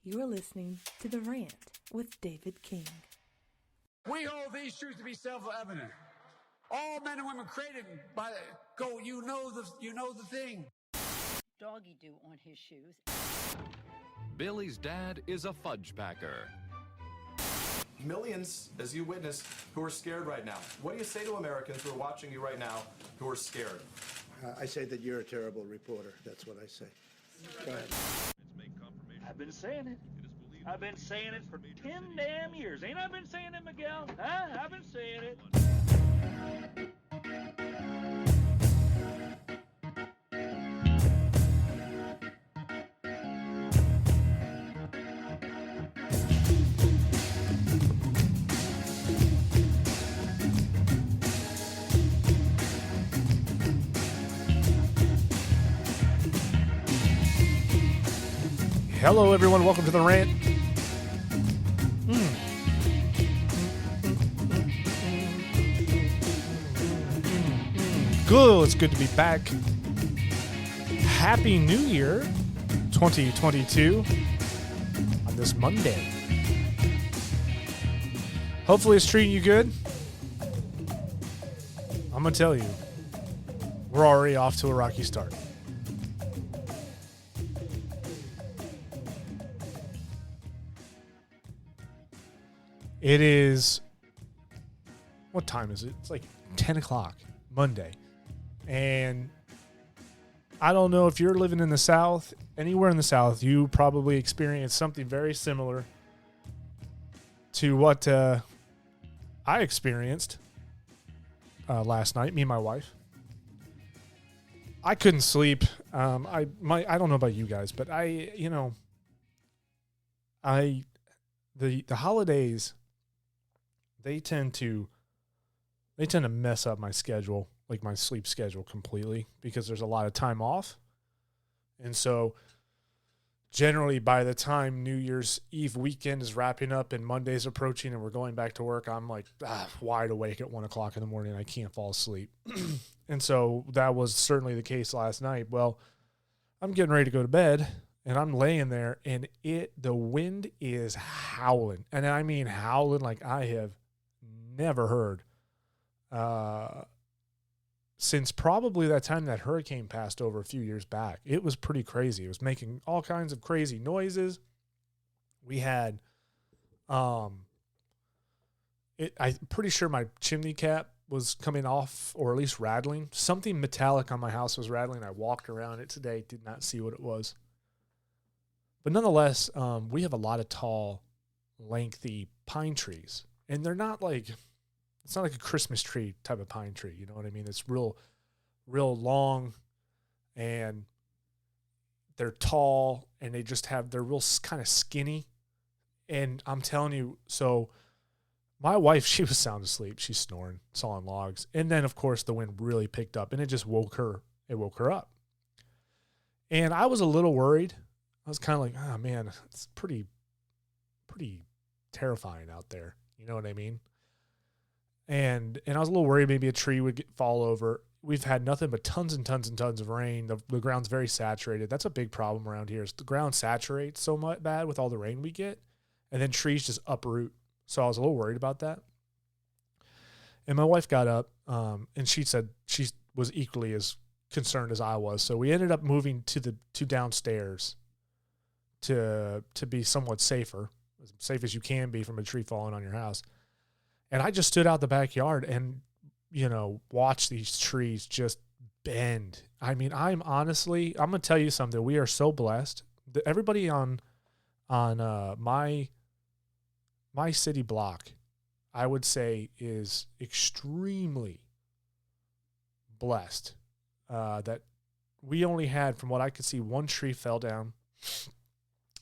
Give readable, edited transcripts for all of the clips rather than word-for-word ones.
You are listening to The Rant with David King. We hold these truths to be self-evident. All men and women created by go. You know the thing. Doggy do on his shoes. Billy's dad is a fudge packer. Millions, as you witnessed, who are scared right now. What do you say to Americans who are watching you right now who are scared? I say that you're a terrible reporter. That's what I say. Go ahead. I've been saying it. I've been saying it for 10 damn years. Ain't I been saying it, Miguel? Huh? I've been saying it. Hello, everyone. Welcome to The Rant. Good. It's good to be back. Happy New Year 2022 on this Monday. Hopefully it's treating you good. I'm going to tell you, we're already off to a rocky start. It is, what time is it? It's like 10 o'clock Monday. And I don't know if you're living in the South, anywhere in the South, you probably experienced something very similar to what I experienced last night, me and my wife. I couldn't sleep. I don't know about you guys, but the holidays, they tend to mess up my schedule, like my sleep schedule completely, because there's a lot of time off. And so generally by the time New Year's Eve weekend is wrapping up and Monday's approaching and we're going back to work, I'm like wide awake at 1 o'clock in the morning. I can't fall asleep. And so that was certainly the case last night. Well, I'm getting ready to go to bed and I'm laying there and the wind is howling. And I mean howling like I have never heard since probably that time that hurricane passed over a few years back. It was pretty crazy. It was making all kinds of crazy noises. We had, I'm pretty sure my chimney cap was coming off or at least rattling. Something metallic on my house was rattling. I walked around it today, did not see what it was. But nonetheless, we have a lot of tall, lengthy pine trees. And they're not like, it's not like a Christmas tree type of pine tree. You know what I mean? It's real long and they're tall and they're real kind of skinny. And I'm telling you, so my wife, she was sound asleep. She's snoring, sawing logs. And then of course the wind really picked up and it just woke her up. And I was a little worried. I was kind of like, oh man, it's pretty terrifying out there. You know what I mean? And I was a little worried maybe a tree would fall over. We've had nothing but tons and tons and tons of rain. The ground's very saturated. That's a big problem around here is the ground saturates so much bad with all the rain we get, and then trees just uproot. So I was a little worried about that. And my wife got up, and she said she was equally as concerned as I was. So we ended up moving to downstairs to be somewhat safer, as safe as you can be from a tree falling on your house. And I just stood out the backyard and, watched these trees just bend. I mean, I'm going to tell you something. We are so blessed. Everybody on my city block, I would say, is extremely blessed that we only had, from what I could see, one tree fell down.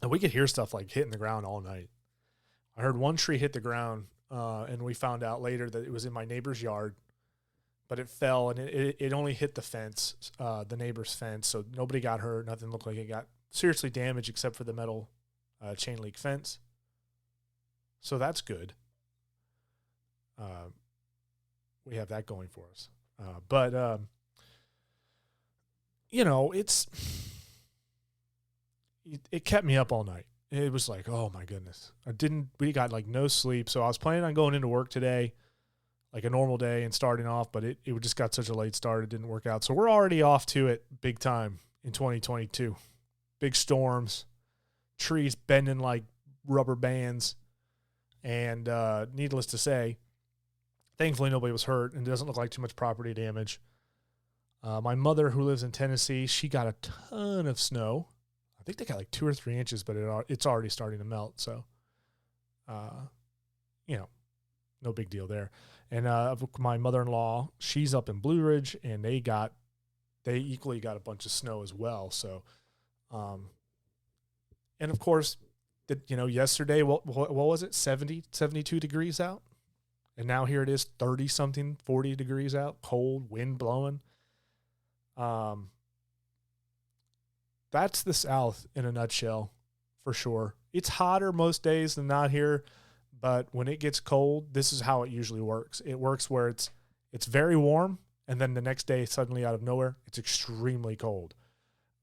And we could hear stuff like hitting the ground all night. I heard one tree hit the ground. And we found out later that it was in my neighbor's yard, but it fell and it only hit the fence, the neighbor's fence. So nobody got hurt. Nothing looked like it got seriously damaged except for the metal chain link fence. So that's good. We have that going for us. But it kept me up all night. it was like, oh my goodness. We got like no sleep. So I was planning on going into work today, like a normal day and starting off, but it just got such a late start. It didn't work out. So we're already off to it big time in 2022. Big storms, trees bending like rubber bands. And needless to say, thankfully nobody was hurt and it doesn't look like too much property damage. My mother, who lives in Tennessee, she got a ton of snow. I think they got like 2 or 3 inches, but it's already starting to melt. So, no big deal there. And my mother-in-law, she's up in Blue Ridge, and they equally got a bunch of snow as well. So, and of course, yesterday, what was it? 70, 72 degrees out. And now here it is 30 something, 40 degrees out, cold, wind blowing. That's the South in a nutshell, for sure. It's hotter most days than not here, but when it gets cold, this is how it usually works. It works where it's very warm, and then the next day, suddenly out of nowhere, it's extremely cold.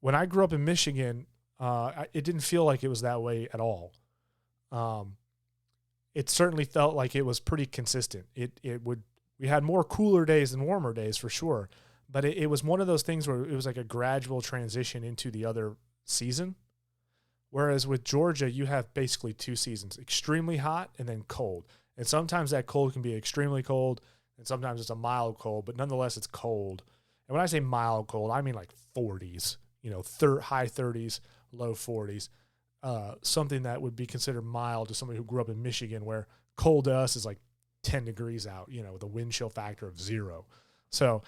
When I grew up in Michigan, it didn't feel like it was that way at all. It certainly felt like it was pretty consistent. We had more cooler days than warmer days for sure. But it was one of those things where it was like a gradual transition into the other season. Whereas with Georgia, you have basically 2 seasons, extremely hot and then cold. And sometimes that cold can be extremely cold, and sometimes it's a mild cold, but nonetheless it's cold. And when I say mild cold, I mean like 40s, high 30s, low 40s. Something that would be considered mild to somebody who grew up in Michigan, where cold to us is like 10 degrees out, with a wind chill factor of 0. So,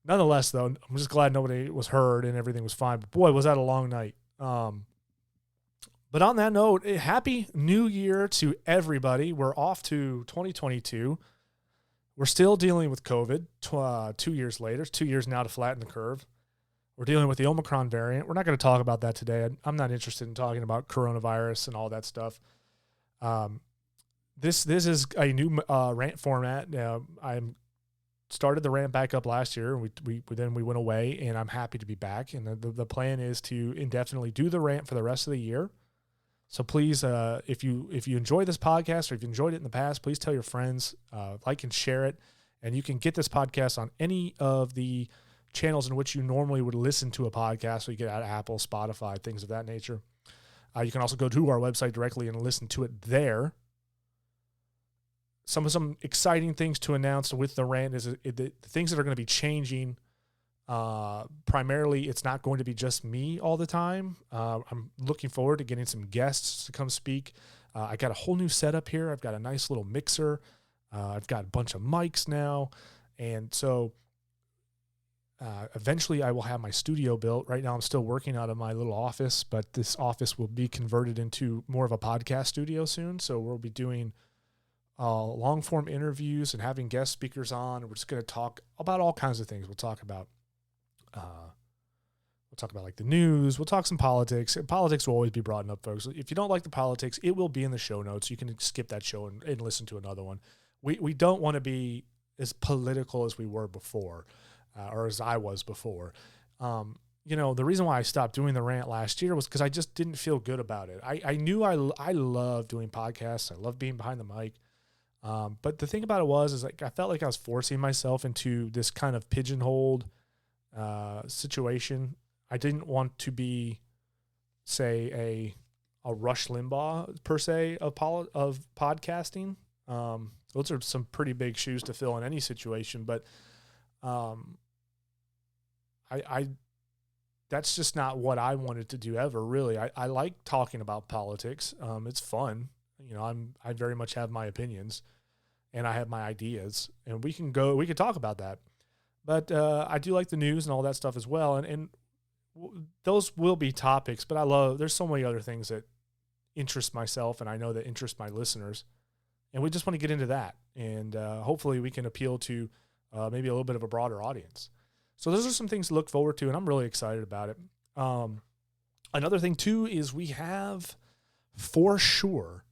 nonetheless, though, I'm just glad nobody was hurt and everything was fine. But boy, was that a long night. But on that note, happy New Year to everybody. We're off to 2022. We're still dealing with COVID 2 years later. It's 2 years now to flatten the curve. We're dealing with the Omicron variant. We're not going to talk about that today. I'm not interested in talking about coronavirus and all that stuff. This is a new rant format. I'm started the rant back up last year, and we went away, and I'm happy to be back. And the plan is to indefinitely do the rant for the rest of the year. So please, if you enjoy this podcast, or if you enjoyed it in the past, please tell your friends, like and share it. And you can get this podcast on any of the channels in which you normally would listen to a podcast. So you get out of Apple, Spotify, things of that nature. You can also go to our website directly and listen to it there. Some exciting things to announce with the rant is the things that are going to be changing. Primarily, it's not going to be just me all the time. I'm looking forward to getting some guests to come speak. I got a whole new setup here. I've got a nice little mixer. I've got a bunch of mics now. And so eventually I will have my studio built. Right now I'm still working out of my little office, but this office will be converted into more of a podcast studio soon. So we'll be doing long form interviews and having guest speakers on. We're just going to talk about all kinds of things. We'll talk about like the news. We'll talk some politics. And politics will always be brought up, folks. If you don't like the politics, it will be in the show notes. You can skip that show and listen to another one. We don't want to be as political as we were before, or as I was before. The reason why I stopped doing the rant last year was because I just didn't feel good about it. I knew I love doing podcasts. I love being behind the mic. But the thing about it is like I felt like I was forcing myself into this kind of pigeonholed situation. I didn't want to be, say, a Rush Limbaugh per se of podcasting. Those are some pretty big shoes to fill in any situation, but I that's just not what I wanted to do ever, really. I like talking about politics. It's fun. I very much have my opinions and I have my ideas, and we can talk about that. But I do like the news and all that stuff as well. And those will be topics, but there's so many other things that interest myself, and I know that interest my listeners. And we just want to get into that. And hopefully we can appeal to maybe a little bit of a broader audience. So those are some things to look forward to, and I'm really excited about it. Another thing, too, is we have, for sure,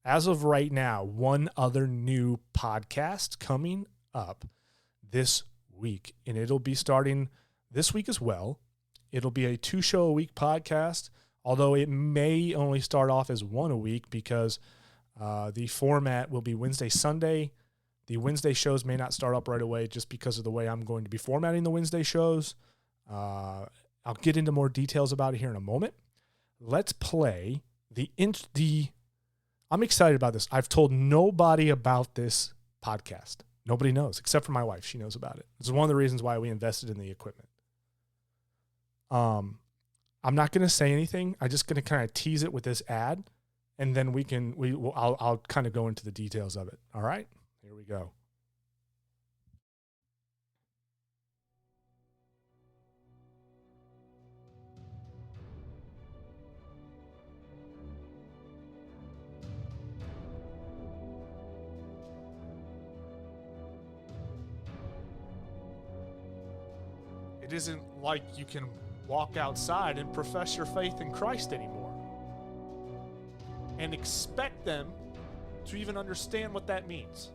as of right now, one other new podcast coming up this week. And it'll be starting this week as well. It'll be a 2-show-a-week podcast although it may only start off as one a week because the format will be Wednesday, Sunday. The Wednesday shows may not start up right away just because of the way I'm going to be formatting the Wednesday shows. I'll get into more details about it here in a moment. Let's play I'm excited about this. I've told nobody about this podcast. Nobody knows except for my wife. She knows about it. This is one of the reasons why we invested in the equipment. I'm not going to say anything. I'm just going to kind of tease it with this ad, and then I'll kind of go into the details of it. All right, here we go. It isn't like you can walk outside and profess your faith in Christ anymore and expect them to even understand what that means.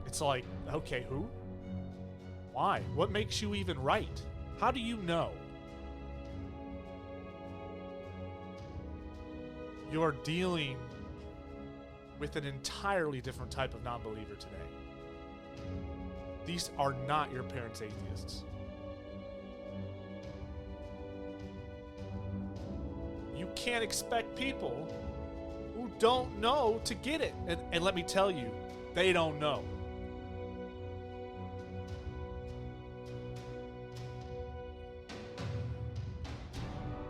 It's like, okay, who? Why? What makes you even right? How do you know? You're dealing with an entirely different type of non-believer today. These are not your parents' atheists. You can't expect people who don't know to get it. And let me tell you, they don't know.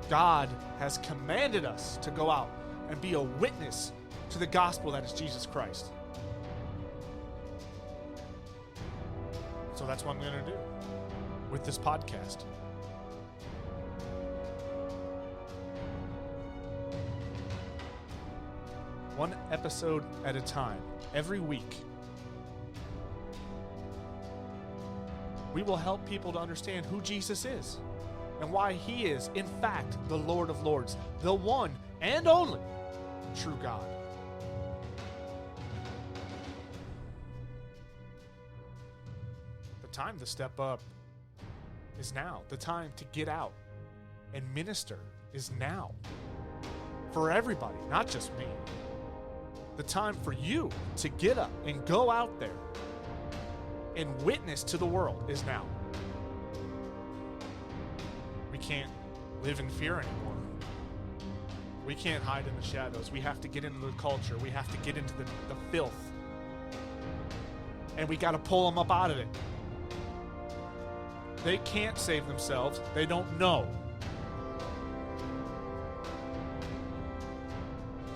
God has commanded us to go out and be a witness to the gospel that is Jesus Christ. So that's what I'm going to do with this podcast. One episode at a time, every week. We will help people to understand who Jesus is and why he is, in fact, the Lord of Lords, the one and only true God. The time to step up is now. The time to get out and minister is now. For everybody, not just me. The time for you to get up and go out there and witness to the world is now. We can't live in fear anymore. We can't hide in the shadows. We have to get into the culture. We have to get into the filth. And we got to pull them up out of it. They can't save themselves. They don't know.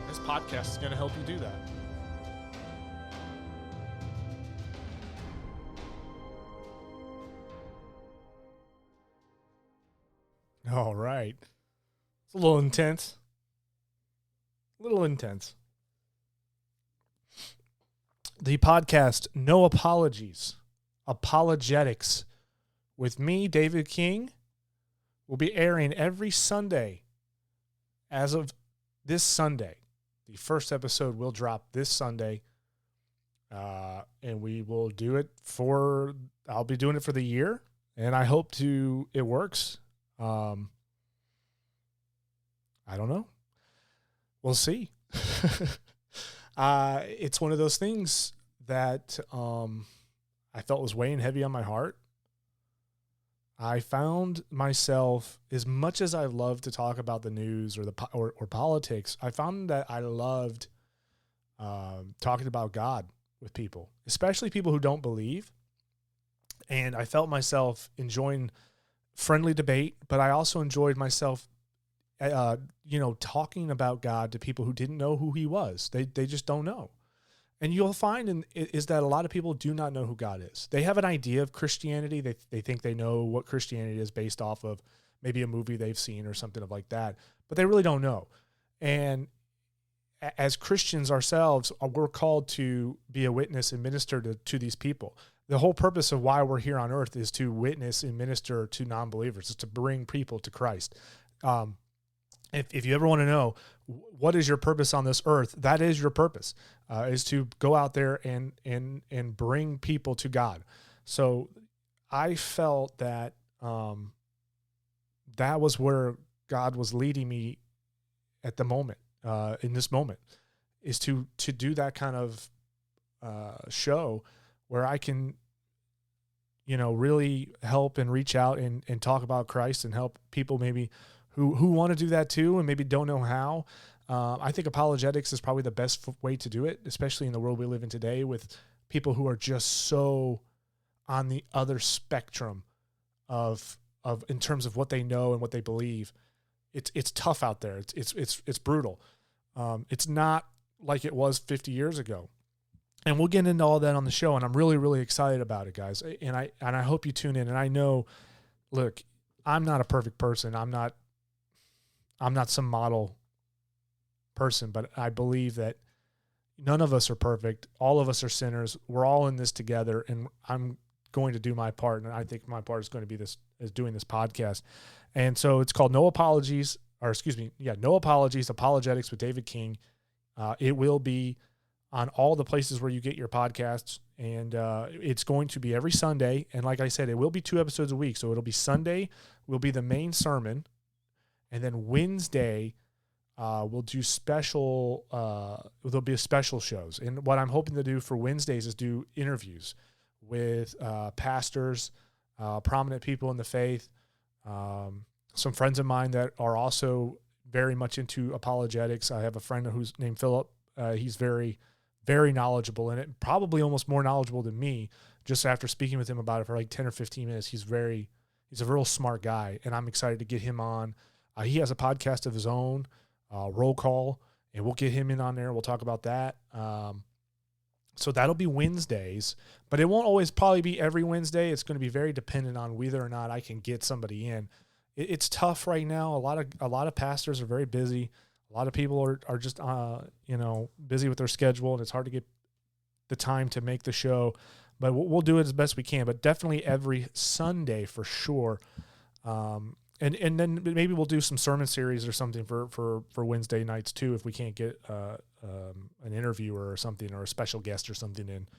This podcast is going to help you do that. All right. It's a little intense. The podcast, No Apologies, Apologetics, with me, David King, will be airing every Sunday as of this Sunday. The first episode will drop this Sunday, and we will do it I'll be doing it for the year, and I hope it works. I don't know. We'll see. It's one of those things that I felt was weighing heavy on my heart. I found myself, as much as I love to talk about the news or politics, I found that I loved talking about God with people, especially people who don't believe. And I felt myself enjoying friendly debate, but I also enjoyed myself, talking about God to people who didn't know who he was. They just don't know. And you'll find is that a lot of people do not know who God is. They have an idea of Christianity. They think they know what Christianity is based off of maybe a movie they've seen or something like that, but they really don't know. And as Christians ourselves, we're called to be a witness and minister to these people. The whole purpose of why we're here on earth is to witness and minister to non-believers, is to bring people to Christ. If you ever want to know what is your purpose on this earth, that is your purpose, is to go out there and bring people to God. So I felt that that was where God was leading me at the moment, in this moment, is to do that kind of show where I can, really help and reach out and talk about Christ and help people maybe who want to do that too and maybe don't know how. I think apologetics is probably the best way to do it, especially in the world we live in today with people who are just so on the other spectrum of in terms of what they know and what they believe. It's tough out there. It's brutal. It's not like it was 50 years ago. And we'll get into all that on the show, and I'm really, really excited about it, guys. And I hope you tune in. And I know, look, I'm not a perfect person. I'm not some model person, but I believe that none of us are perfect. All of us are sinners. We're all in this together, and I'm going to do my part. And I think my part is going to be doing this podcast. And so it's called No Apologies, No Apologies, Apologetics with David King. It will be on all the places where you get your podcasts, and it's going to be every Sunday. And like I said, it will be 2 episodes a week. So it'll be Sunday will be the main sermon, and then Wednesday we'll do special. There'll be special shows. And what I'm hoping to do for Wednesdays is do interviews with pastors, prominent people in the faith, some friends of mine that are also very much into apologetics. I have a friend who's named Philip. He's very, very knowledgeable in it, probably almost more knowledgeable than me. Just after speaking with him about it for like 10 or 15 minutes, he's a real smart guy, and I'm excited to get him on. He has a podcast of his own, Roll Call, and we'll get him in on there. We'll talk about that. So that'll be Wednesdays, but it won't always probably be every Wednesday. It's going to be very dependent on whether or not I can get somebody in. It's tough right now. A lot of pastors are very busy. A lot of people are just, busy with their schedule, and it's hard to get the time to make the show, but we'll do it as best we can, but definitely every Sunday for sure. And then maybe we'll do some sermon series or something for Wednesday nights too, if we can't get an interviewer or something, or a special guest or something in.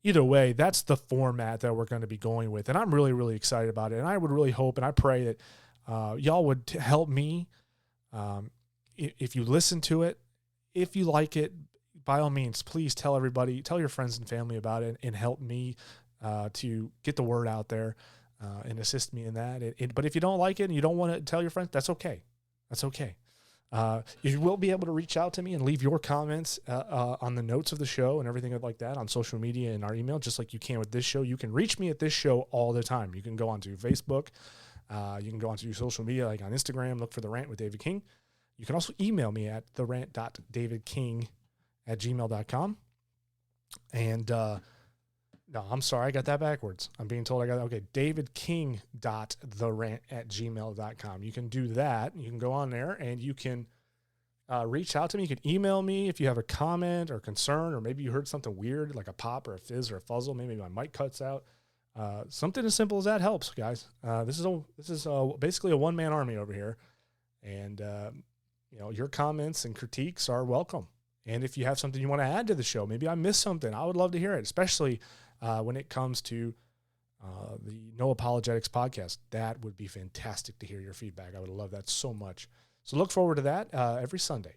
Either way, that's the format that we're going to be going with, and I'm really, really excited about it. And I would really hope and I pray that y'all would help me. If you listen to it, if you like it, by all means, please tell everybody, tell your friends and family about it, and help me to get the word out there. And assist me in that. But if you don't like it and you don't want to tell your friends, that's okay. That's okay. You will be able to reach out to me and leave your comments on the notes of the show and everything like that on social media and our email, just like you can with this show. You can reach me at this show all the time. You can go onto Facebook. You can go onto social media, like on Instagram, look for The Rant with David King. You can also email me at therant.davidking@gmail.com. And, no, I'm sorry. I got that backwards. I'm being told davidking.therant@gmail.com. You can do that. You can go on there and you can reach out to me. You can email me if you have a comment or concern, or maybe you heard something weird, like a pop or a fizz or a fuzzle. Maybe my mic cuts out. Something as simple as that helps, guys. This is basically a one-man army over here. And, your comments and critiques are welcome. And if you have something you want to add to the show, maybe I missed something, I would love to hear it, especially when it comes to the No Apologetics podcast. That would be fantastic to hear your feedback. I would love that so much. So look forward to that every Sunday.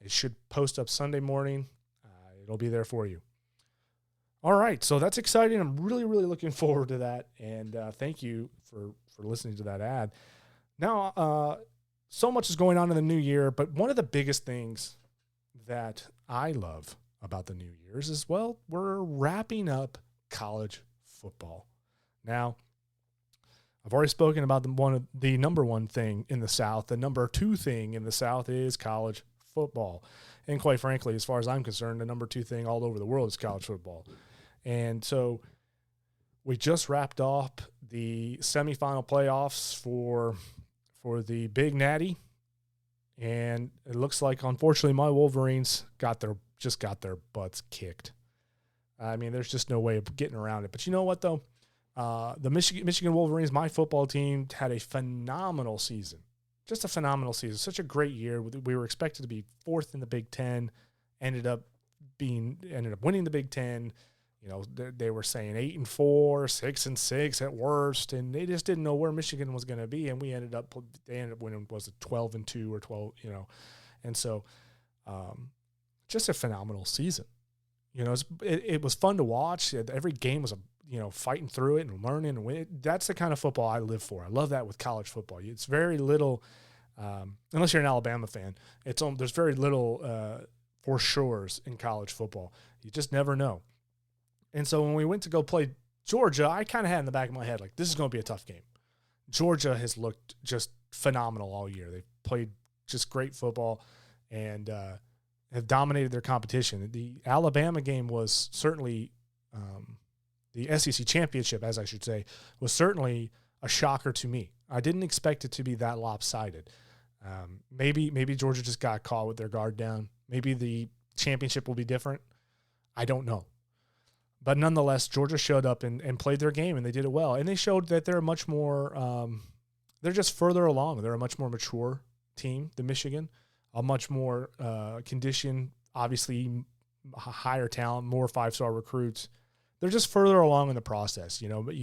It should post up Sunday morning. It'll be there for you. All right, so that's exciting. I'm really, really looking forward to that. And thank you for listening to that ad. Now, so much is going on in the new year, but one of the biggest things that I love about the New Year's is, well, we're wrapping up college football. Now, I've already spoken about the number one thing in the South. The number two thing in the South is college football. And quite frankly, as far as I'm concerned, the number two thing all over the world is college football. And so we just wrapped up the semifinal playoffs for the Big Natty. And it looks like, unfortunately, my Wolverines got their butts kicked. I mean, there's just no way of getting around it. But you know what, though? The Michigan Wolverines, my football team, had a phenomenal season. Just a phenomenal season. Such a great year. We were expected to be fourth in the Big Ten. Ended up winning the Big Ten. You know, they were saying 8-4, 6-6 at worst, and they just didn't know where Michigan was going to be. And they ended up winning, was it 12-2 or 12, you know. And so just a phenomenal season. You know, it was fun to watch. Every game was fighting through it and learning and winning. That's the kind of football I live for. I love that with college football. It's very little, unless you're an Alabama fan, there's very little for sures in college football. You just never know. And so when we went to go play Georgia, I kind of had in the back of my head, like, this is going to be a tough game. Georgia has looked just phenomenal all year. They've played just great football and have dominated their competition. The Alabama game was certainly the SEC championship, as I should say, was certainly a shocker to me. I didn't expect it to be that lopsided. Maybe Georgia just got caught with their guard down. Maybe the championship will be different. I don't know. But nonetheless, Georgia showed up and played their game, and they did it well. And they showed that they're much more they're just further along. They're a much more mature team than Michigan, a much more conditioned, obviously higher talent, more five-star recruits. They're just further along in the process, you know. But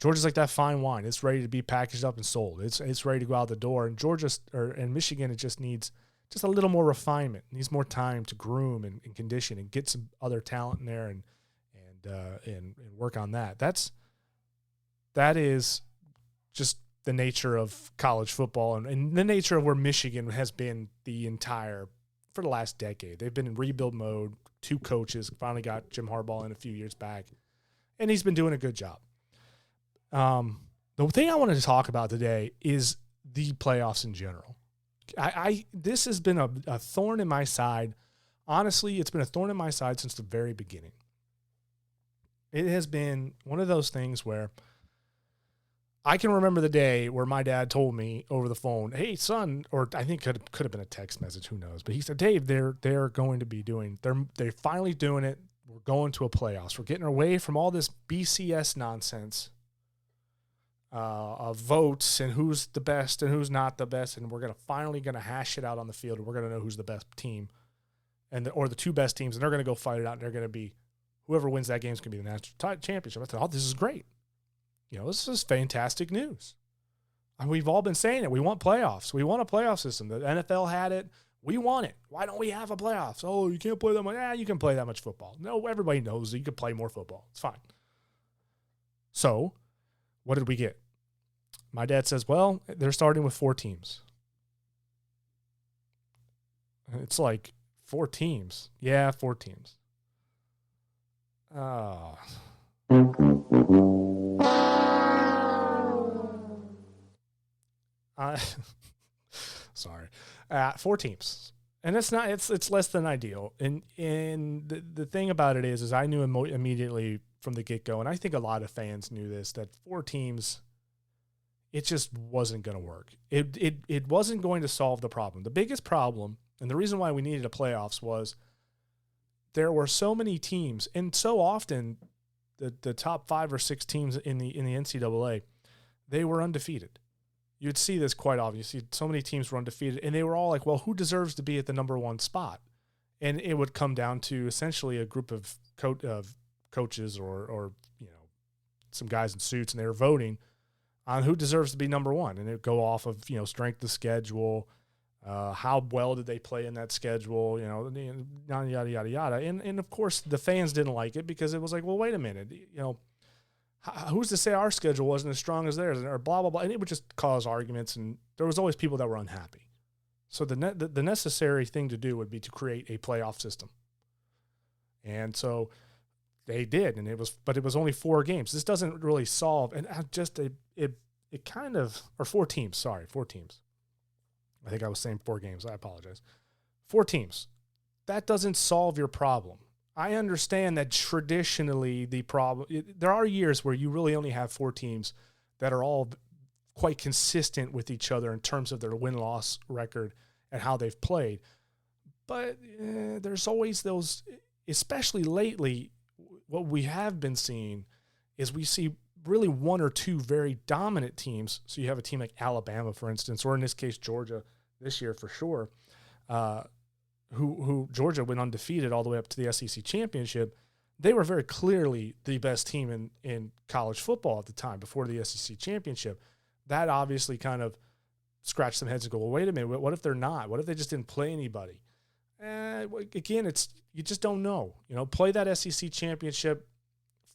Georgia's like that fine wine. It's ready to be packaged up and sold. It's ready to go out the door. And and Michigan, it just needs just a little more refinement. It needs more time to groom and condition and get some other talent in there and work on that. That is just the nature of college football and the nature of where Michigan has been for the last decade. They've been in rebuild mode. 2 coaches, finally got Jim Harbaugh in a few years back, and he's been doing a good job. The thing I wanted to talk about today is the playoffs in general. This has been a thorn in my side. Honestly, it's been a thorn in my side since the very beginning. It has been one of those things where I can remember the day where my dad told me over the phone, "Hey, son," or I think could have been a text message, who knows? But he said, "Dave, they're going to be they're finally doing it. We're going to a playoffs. We're getting away from all this BCS nonsense of votes and who's the best and who's not the best, and we're finally gonna hash it out on the field, and we're gonna know who's the best team, or the 2 best teams, and they're gonna go fight it out, and they're gonna be whoever wins that game is gonna be the national championship." I thought, "Oh, this is great. You know, this is fantastic news." And we've all been saying it. We want playoffs. We want a playoff system. The NFL had it. We want it. Why don't we have a playoffs? Oh, you can't play that much. Yeah, you can play that much football. No, everybody knows that you can play more football. It's fine. So, what did we get? My dad says, well, they're starting with 4 teams. It's like 4 teams. Yeah, 4 teams. Sorry. 4 teams. And it's less than ideal. And the thing about it is I knew immediately from the get-go, and I think a lot of fans knew this, that 4 teams, it just wasn't going to work. It wasn't going to solve the problem. The biggest problem, and the reason why we needed a playoffs, was there were so many teams, and so often the top 5 or 6 teams in the NCAA, they were undefeated. You'd see this quite obviously. So many teams were undefeated, and they were all like, well, who deserves to be at the number 1 spot? And it would come down to essentially a group of coaches or some guys in suits, and they were voting on who deserves to be number 1. And it would go off of, strength of schedule, how well did they play in that schedule, yada, yada, yada, yada. And of course, the fans didn't like it because it was like, well, wait a minute, who's to say our schedule wasn't as strong as theirs, or blah, blah, blah. And it would just cause arguments, and there was always people that were unhappy. So the necessary thing to do would be to create a playoff system. And so they did, and it was only 4 games. This doesn't really solve, and it kind of, or 4 teams, sorry, 4 teams. I think I was saying 4 games. I apologize. 4 teams. That doesn't solve your problem. I understand that traditionally there are years where you really only have 4 teams that are all quite consistent with each other in terms of their win-loss record and how they've played. But there's always those, especially lately, what we have been seeing is we see really 1 or 2 very dominant teams. So you have a team like Alabama, for instance, or in this case, Georgia this year for sure, who Georgia went undefeated all the way up to the SEC championship. they were very clearly the best team in college football at the time before the SEC championship. That obviously kind of scratched some heads and go, well, wait a minute, what if they're not? What if they just didn't play anybody? Again, you just don't know. Play that SEC championship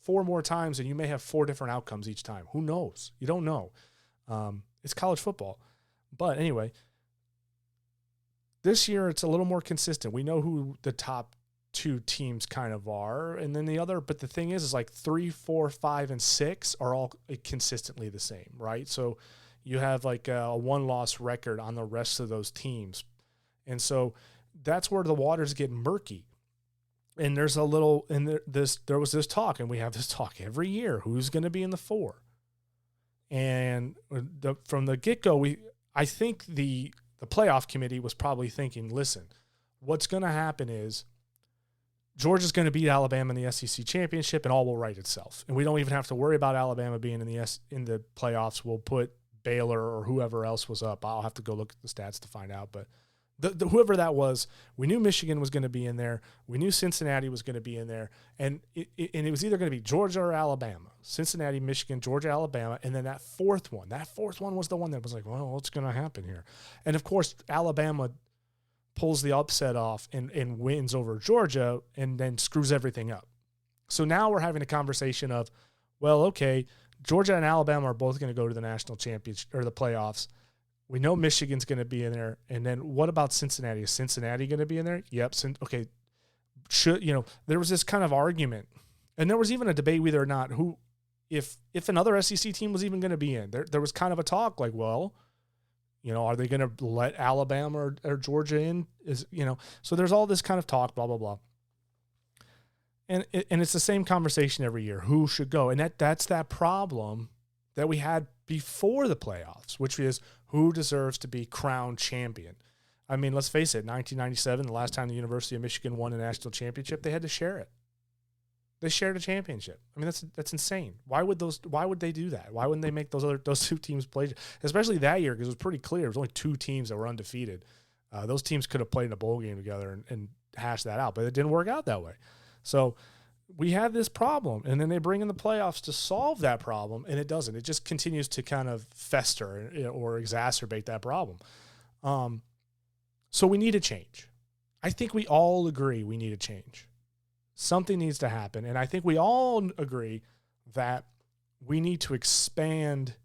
4 more times and you may have 4 different outcomes each time. Who knows? You don't know. It's college football. But anyway, this year it's a little more consistent. We know who the top 2 teams kind of are, and then but the thing is like 3, 4, 5, and 6 are all consistently the same, right? So you have like a 1-loss record on the rest of those teams. And so that's where the waters get murky. And there was this talk, and we have this talk every year. Who's going to be in the 4? And from the get-go, I think the playoff committee was probably thinking, listen, what's going to happen is Georgia's going to beat Alabama in the SEC championship, and all will right itself. And we don't even have to worry about Alabama being in the playoffs. We'll put Baylor or whoever else was up. I'll have to go look at the stats to find out. But whoever that was, we knew Michigan was going to be in there. We knew Cincinnati was going to be in there. And it was either going to be Georgia or Alabama. Cincinnati, Michigan, Georgia, Alabama. And then that fourth one was the one that was like, well, what's going to happen here? And, of course, Alabama pulls the upset off and wins over Georgia and then screws everything up. So now we're having a conversation of, well, okay, Georgia and Alabama are both going to go to the national championship or the playoffs. We know Michigan's going to be in there. And then what about Cincinnati? Is Cincinnati going to be in there? Yep. Okay. There was this kind of argument, and there was even a debate whether or not if another SEC team was even going to be in there. There was kind of a talk like, well, are they going to let Alabama or Georgia in? So there's all this kind of talk, blah, blah, blah. And it's the same conversation every year. Who should go? And that's that problem that we had before the playoffs, which is who deserves to be crowned champion. I mean, let's face it, 1997, the last time the University of Michigan won a national championship, they had to share it. They shared a championship. I mean, that's insane. Why would they do that? Why wouldn't they make those 2 teams play? Especially that year, because it was pretty clear. There was only 2 teams that were undefeated. Those teams could have played in a bowl game together and hashed that out, but it didn't work out that way. So we had this problem, and then they bring in the playoffs to solve that problem, and it doesn't. It just continues to kind of fester or exacerbate that problem. So we need a change. I think we all agree we need a change. Something needs to happen, and I think we all agree that we need to expand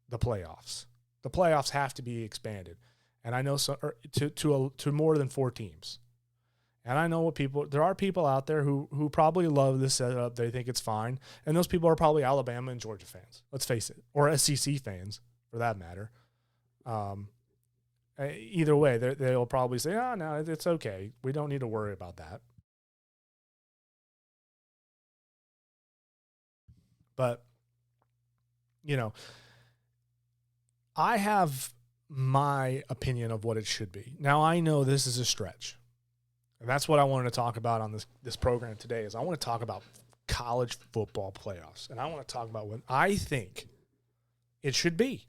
the playoffs. The playoffs have to be expanded, and I know to more than 4 teams. And I know there are people out there who probably love this setup. They think it's fine, and those people are probably Alabama and Georgia fans. Let's face it, or SEC fans for that matter. Either way, they'll probably say, "Oh, no, it's okay. We don't need to worry about that." But, I have my opinion of what it should be. Now, I know this is a stretch. And that's what I wanted to talk about on this program today is I want to talk about college football playoffs. And I want to talk about what I think it should be.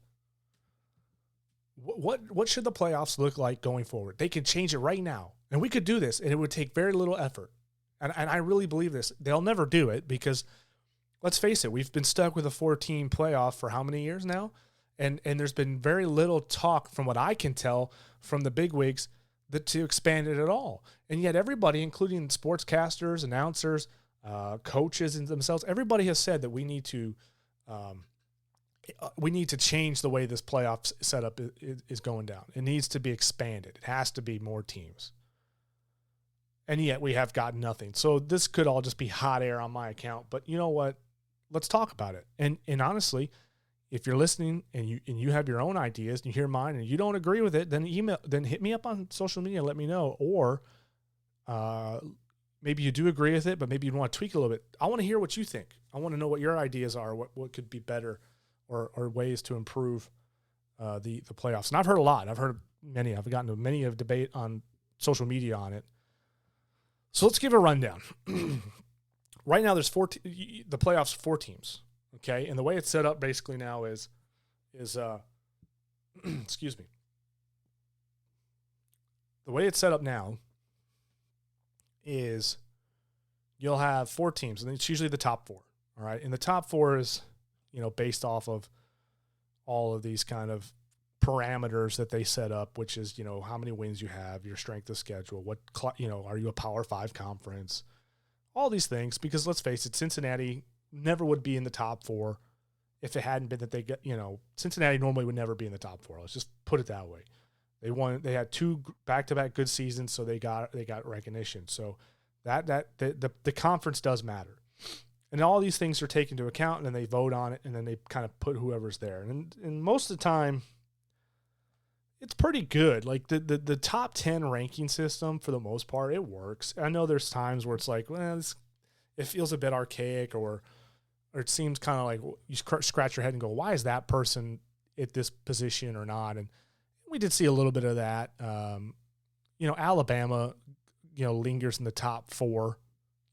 What should the playoffs look like going forward? They could change it right now. And we could do this, and it would take very little effort. And I really believe this. They'll never do it because, let's face it, we've been stuck with a 4-team playoff for how many years now? And there's been very little talk, from what I can tell, from the bigwigs to expand it at all. And yet everybody, including sportscasters, announcers, coaches and themselves, everybody has said that we need to change the way this playoff setup is going down. It needs to be expanded. It has to be more teams. And yet we have got nothing. So this could all just be hot air on my account. But you know what? Let's talk about it. And honestly, if you're listening and you have your own ideas and you hear mine and you don't agree with it, then hit me up on social media and let me know. Or maybe you do agree with it, but maybe you want to tweak a little bit. I want to hear what you think. I want to know what your ideas are, what could be better or ways to improve the playoffs. And I've heard a lot. I've heard many. I've gotten to many of debate on social media on it. So let's give a rundown. Right now, there's the playoffs, 4 teams. Okay, and the way it's set up basically now is excuse me. The way it's set up now is you'll have 4 teams, and it's usually the top 4. All right. And the top 4 is, based off of all of these kind of parameters that they set up, which is, how many wins you have, your strength of schedule, are you a Power 5 conference, all these things, because let's face it, Cincinnati never would be in the top 4 if it hadn't been that they get, Cincinnati normally would never be in the top 4. Let's just put it that way. They had 2 back-to-back good seasons, so they got recognition. So the conference does matter. And all these things are taken into account, and then they vote on it, and then they kind of put whoever's there. And most of the time, it's pretty good. Like the top 10 ranking system, for the most part, it works. I know there's times where it's like, well, it feels a bit archaic, or it seems kind of like you scratch your head and go, why is that person at this position or not? And we did see a little bit of that. Alabama, lingers in the top 4,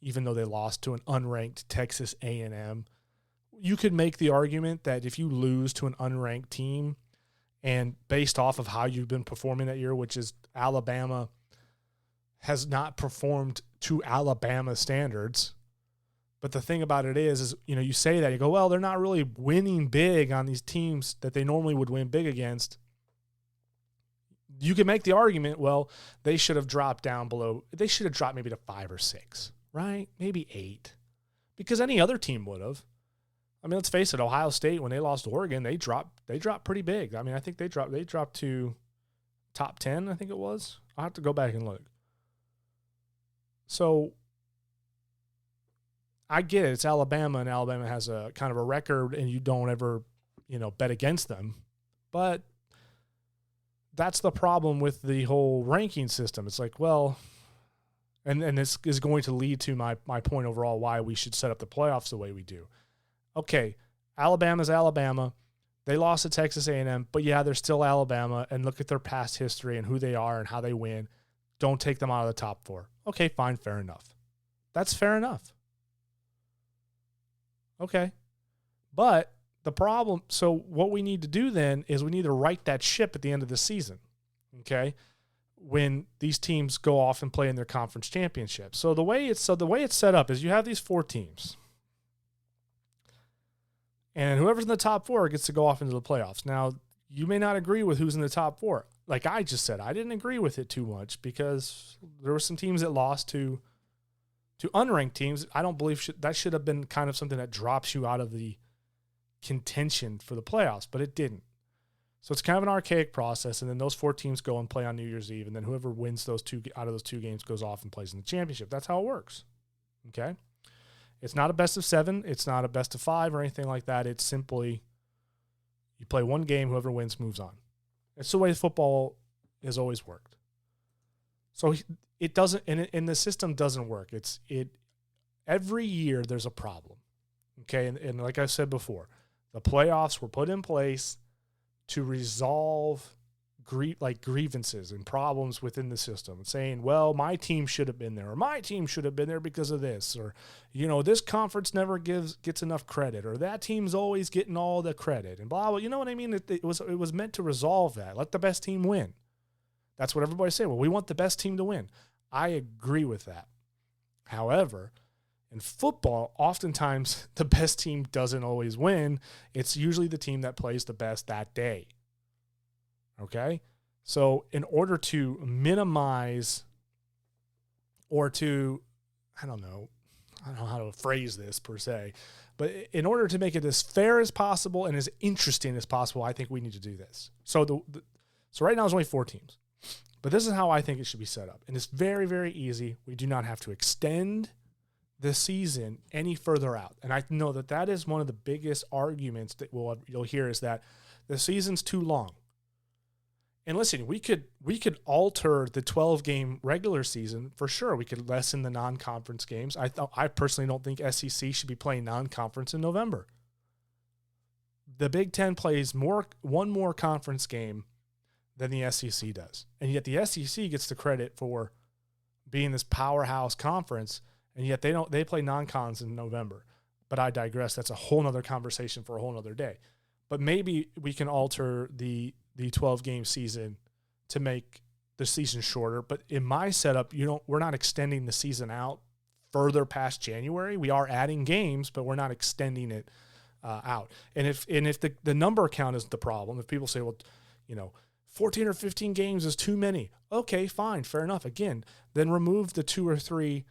even though they lost to an unranked Texas A&M. You could make the argument that if you lose to an unranked team, and based off of how you've been performing that year, which is Alabama has not performed to Alabama standards. But the thing about it is, you say that, you go, well, they're not really winning big on these teams that they normally would win big against. You can make the argument, well, they should have dropped down below. They should have dropped maybe to 5 or 6, right? Maybe 8, because any other team would have. I mean, let's face it, Ohio State, when they lost to Oregon, they dropped pretty big. I mean, I think they dropped to top 10, I think it was. I'll have to go back and look. So I get it. It's Alabama, and Alabama has a kind of a record, and you don't ever, bet against them. But that's the problem with the whole ranking system. It's like, well, and this is going to lead to my point overall why we should set up the playoffs the way we do. Okay, Alabama's Alabama. They lost to Texas A&M, but yeah, they're still Alabama, and look at their past history and who they are and how they win. Don't take them out of the top 4. Okay, fine, fair enough. That's fair enough. Okay. But the problem, so what we need to do then is we need to right that ship at the end of the season, okay, when these teams go off and play in their conference championship. So the way it's set up is you have these 4 teams. And whoever's in the top 4 gets to go off into the playoffs. Now, you may not agree with who's in the top 4. Like I just said, I didn't agree with it too much because there were some teams that lost to unranked teams. I don't believe that should have been kind of something that drops you out of the contention for the playoffs, but it didn't. So it's kind of an archaic process, and then those 4 teams go and play on New Year's Eve, and then whoever wins those 2 out of those 2 games goes off and plays in the championship. That's how it works. Okay? It's not a best of 7. It's not a best of 5 or anything like that. It's simply you play 1 game, whoever wins moves on. It's the way football has always worked. So it doesn't, and the system doesn't work. Every year there's a problem. Okay, and like I said before, the playoffs were put in place to resolve grievances and problems within the system, and saying, well, my team should have been there, or my team should have been there because of this, or, this conference never gets enough credit, or that team's always getting all the credit, and blah, blah. You know what I mean? It was meant to resolve that. Let the best team win. That's what everybody's saying. Well, we want the best team to win. I agree with that. However, in football, oftentimes the best team doesn't always win. It's usually the team that plays the best that day. Okay? So in order to minimize or to, I don't know how to phrase this per se, but in order to make it as fair as possible and as interesting as possible, I think we need to do this. So so right now there's only 4 teams, but this is how I think it should be set up. And it's very, very easy. We do not have to extend the season any further out. And I know that is one of the biggest arguments that you'll hear is that the season's too long. And listen, we could alter the 12-game regular season for sure. We could lessen the non-conference games. I personally don't think SEC should be playing non-conference in November. The Big Ten plays one more conference game than the SEC does, and yet the SEC gets the credit for being this powerhouse conference, and yet they play non-cons in November. But I digress. That's a whole nother conversation for a whole nother day. But maybe we can alter the 12-game season to make the season shorter. But in my setup, we're not extending the season out further past January. We are adding games, but we're not extending it out. And if the number count is the problem, if people say, well, 14 or 15 games is too many. Okay, fine, fair enough. Again, then remove the 2 or 3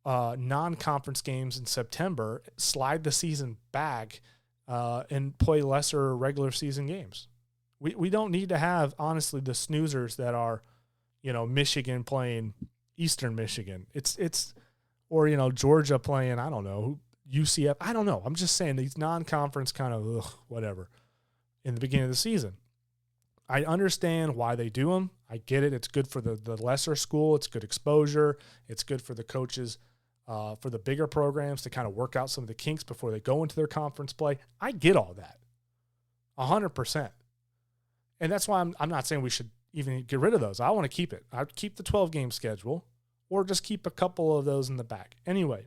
non-conference games in September, slide the season back, and play lesser regular season games. We don't need to have, honestly, the snoozers that are, Michigan playing Eastern Michigan. Or Georgia playing, I don't know, UCF. I don't know. I'm just saying these non-conference kind of whatever in the beginning of the season. I understand why they do them. I get it. It's good for the lesser school. It's good exposure. It's good for the coaches, for the bigger programs to kind of work out some of the kinks before they go into their conference play. I get all that, 100%. And that's why I'm not saying we should even get rid of those. I want to keep it. I'd keep the 12-game schedule or just keep a couple of those in the back. Anyway,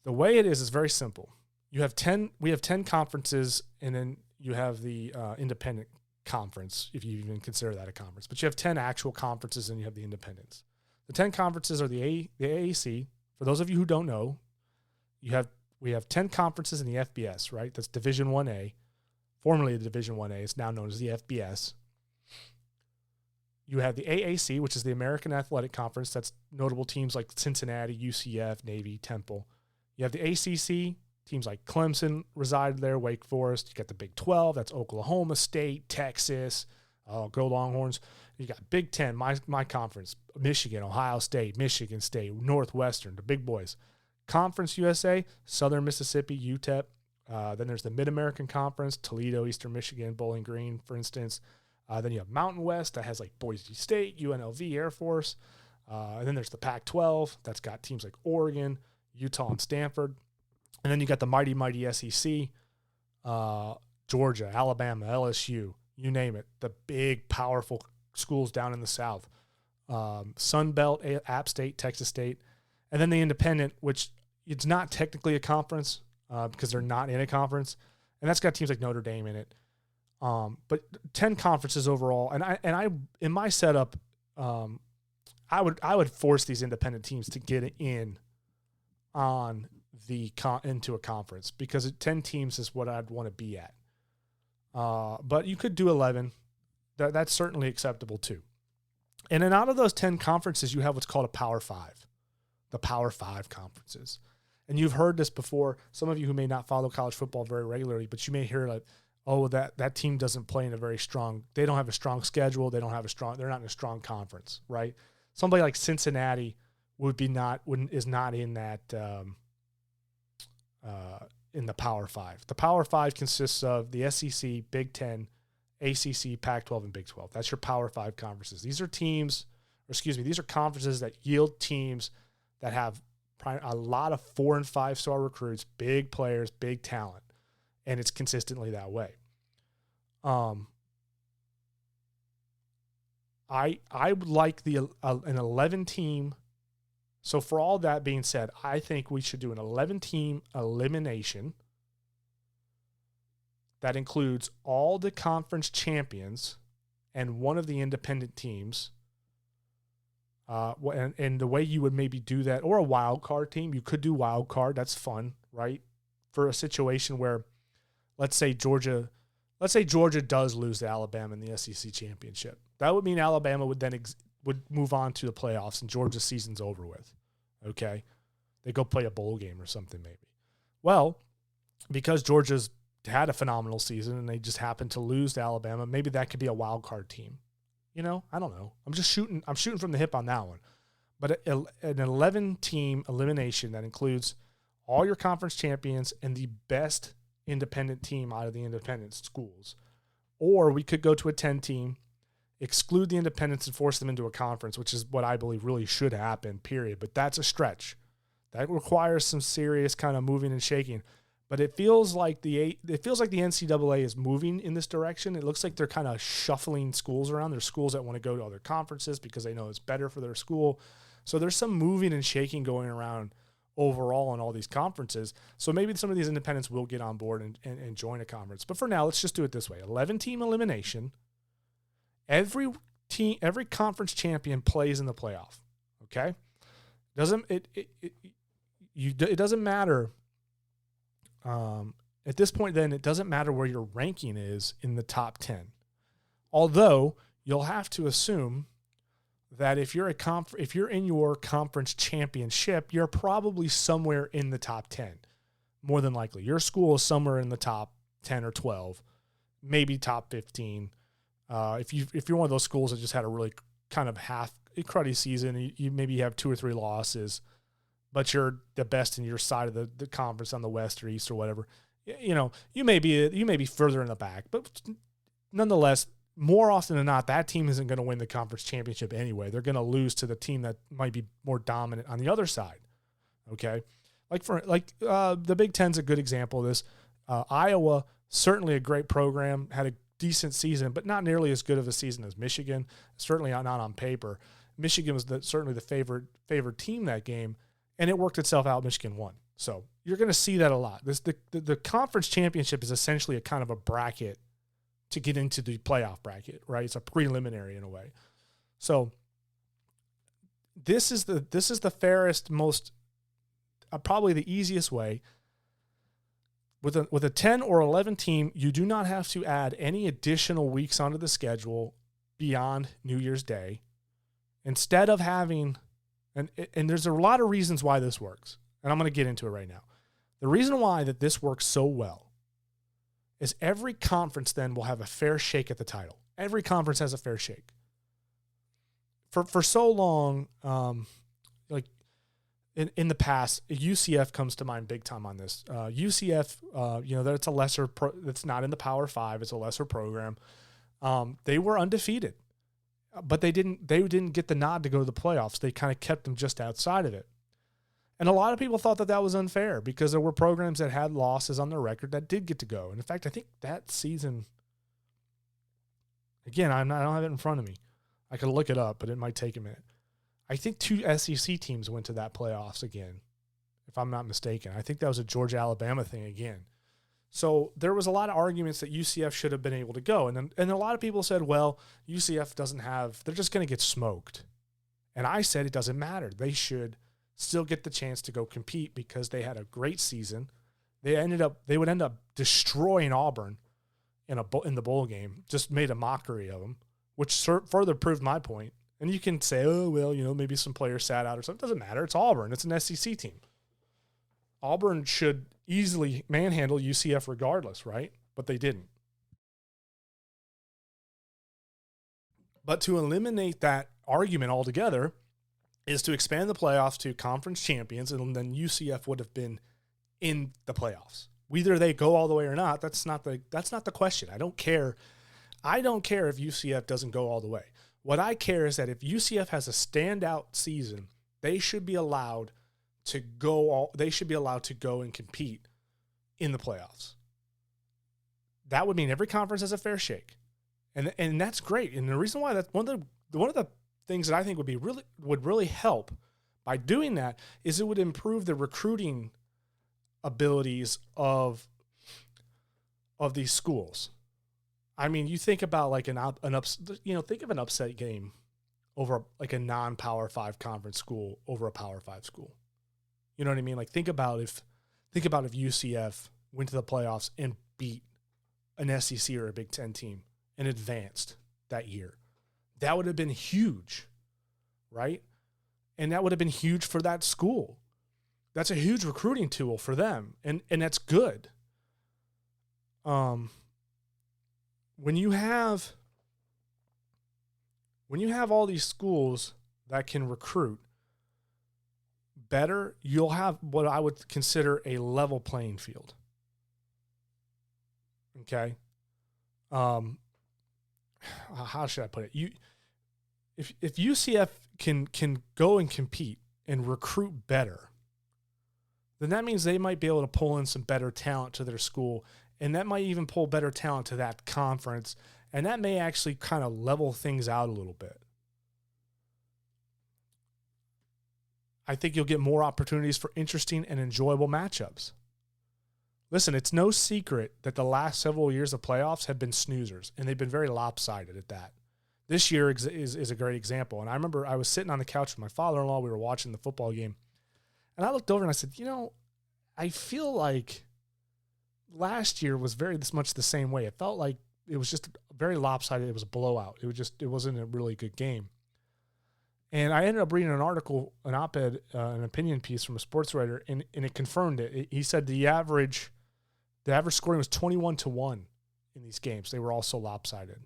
the way it is very simple. We have 10 conferences, and then you have the independent conference, if you even consider that a conference. But you have 10 actual conferences, and you have the independents. The 10 conferences are the AAC. For those of you who don't know, we have 10 conferences in the FBS, right? That's Division 1A. Formerly the Division 1A. It's now known as the FBS. You have the AAC, which is the American Athletic Conference. That's notable teams like Cincinnati, UCF, Navy, Temple. You have the ACC, teams like Clemson reside there, Wake Forest. You got the Big 12. That's Oklahoma State, Texas. Go Longhorns. You got Big 10, my conference, Michigan, Ohio State, Michigan State, Northwestern, the big boys. Conference USA, Southern Mississippi, UTEP. Then there's the Mid-American Conference, Toledo, Eastern Michigan, Bowling Green, for instance. Then you have Mountain West that has like Boise State, UNLV, Airforce. And then there's the Pac-12 that's got teams like Oregon, Utah, and Stanford. And then you got the mighty SEC, Georgia, Alabama, LSU, you name it. The big, powerful schools down in the South. Sun Belt, App State, Texas State. And then the independent, which it's not technically a conference because they're not in a conference. And that's got teams like Notre Dame in it. But 10 conferences overall. And I in my setup, I would force these independent teams to get in on into a conference because 10 teams is what I'd want to be at. But you could do 11. That's certainly acceptable too. And then out of those 10 conferences, you have what's called a Power 5, the Power 5 conferences. And you've heard this before. Some of you who may not follow college football very regularly, but you may hear like, oh, that team doesn't play in they don't have a strong schedule. They're not in a strong conference, right? Somebody like Cincinnati is not in that, in the Power 5. The Power 5 consists of the SEC, Big 10, ACC, Pac-12, and Big 12. That's your Power 5 conferences. These are conferences that yield teams that have a lot of 4- and 5-star recruits, big players, big talent, and it's consistently that way. I would like an 11-team. So for all that being said, I think we should do an 11-team elimination that includes all the conference champions and one of the independent teams. And the way you would maybe do that, or a wild card team, you could do wild card. That's fun, right? For a situation where, let's say Georgia does lose to Alabama in the SEC championship. That would mean Alabama would then would move on to the playoffs and Georgia's season's over with. Okay, they go play a bowl game or something maybe. Well, because Georgia's had a phenomenal season and they just happened to lose to Alabama, maybe that could be a wild card team. I don't know. I'm shooting from the hip on that one. But an 11-team elimination that includes all your conference champions and the best independent team out of the independent schools. Or we could go to a 10-team, exclude the independents and force them into a conference, which is what I believe really should happen, period. But that's a stretch. That requires some serious kind of moving and shaking. But it feels like the NCAA is moving in this direction. It looks like they're kind of shuffling schools around. There's schools that want to go to other conferences because they know it's better for their school. So there's some moving and shaking going around overall in all these conferences. So maybe some of these independents will get on board and join a conference. But for now, let's just do it this way. 11-team elimination. Every conference champion plays in the playoff. Okay? It doesn't matter. At this point, then, it doesn't matter where your ranking is in the top 10. Although you'll have to assume that if you're in your conference championship, you're probably somewhere in the top 10. More than likely, your school is somewhere in the top 10 or 12, maybe top 15. If you're one of those schools that just had a really kind of half cruddy season, you maybe have 2 or 3 losses, but you're the best in your side of the conference on the West or East or whatever. You may be further in the back, but nonetheless, more often than not, that team isn't going to win the conference championship anyway. They're going to lose to the team that might be more dominant on the other side. Okay, the Big Ten's a good example of this. Iowa, certainly a great program, had a decent season, but not nearly as good of a season as Michigan. Certainly not on paper. Michigan was certainly the favored team that game, and it worked itself out. Michigan won. So you're going to see that a lot. The conference championship is essentially a kind of a bracket to get into the playoff bracket, right? It's a preliminary in a way. So this is the fairest, most probably the easiest way. With a 10 or 11 team, you do not have to add any additional weeks onto the schedule beyond New Year's Day. Instead of having, and there's a lot of reasons why this works, and I'm going to get into it right now. The reason why that this works so well is every conference then will have a fair shake at the title. Every conference has a fair shake. For so long, like in the past, UCF comes to mind big time on this. UCF, that's a lesser, it's not in the Power 5. It's a lesser program. They were undefeated, but they didn't get the nod to go to the playoffs. They kind of kept them just outside of it. And a lot of people thought that was unfair because there were programs that had losses on their record that did get to go. And in fact, I think that season, again, I don't have it in front of me. I could look it up, but it might take a minute. I think 2 SEC teams went to that playoffs again, if I'm not mistaken. I think that was a Georgia-Alabama thing again. So there was a lot of arguments that UCF should have been able to go. And a lot of people said, well, UCF doesn't have, they're just going to get smoked. And I said it doesn't matter. They should still get the chance to go compete because they had a great season. They would end up destroying Auburn in the bowl game, just made a mockery of them, which further proved my point. And you can say, oh, well, maybe some players sat out or something. It doesn't matter. It's Auburn. It's an SEC team. Auburn should easily manhandle UCF regardless, right? But they didn't. But to eliminate that argument altogether is to expand the playoffs to conference champions, and then UCF would have been in the playoffs. Whether they go all the way or not, that's not the question. I don't care. I don't care if UCF doesn't go all the way. What I care is that if UCF has a standout season, they should be allowed to go and compete in the playoffs. That would mean every conference has a fair shake. And that's great. And the reason why that's one of the things that I think would really help by doing that is it would improve the recruiting abilities of these schools. I mean, you think about like think of an upset game over like a non-Power 5 conference school over a Power 5 school. You know what I mean? Like think about if UCF went to the playoffs and beat an SEC or a Big Ten team and advanced that year. That would have been huge, right? And that would have been huge for that school. That's a huge recruiting tool for them, and that's good. When you have all these schools that can recruit better, you'll have what I would consider a level playing field. Okay? How should I put it? If UCF can go and compete and recruit better, then that means they might be able to pull in some better talent to their school, and that might even pull better talent to that conference, and that may actually kind of level things out a little bit. I think you'll get more opportunities for interesting and enjoyable matchups. Listen, it's no secret that the last several years of playoffs have been snoozers, and they've been very lopsided at that. This year is a great example. And I remember I was sitting on the couch with my father-in-law. We were watching the football game. And I looked over and I said, I feel like last year was very much the same way. It felt like it was just very lopsided. It was a blowout. It wasn't a really good game. And I ended up reading an article, an op-ed, an opinion piece from a sports writer, and it confirmed it. He said the average scoring was 21-1 in these games. They were all so lopsided.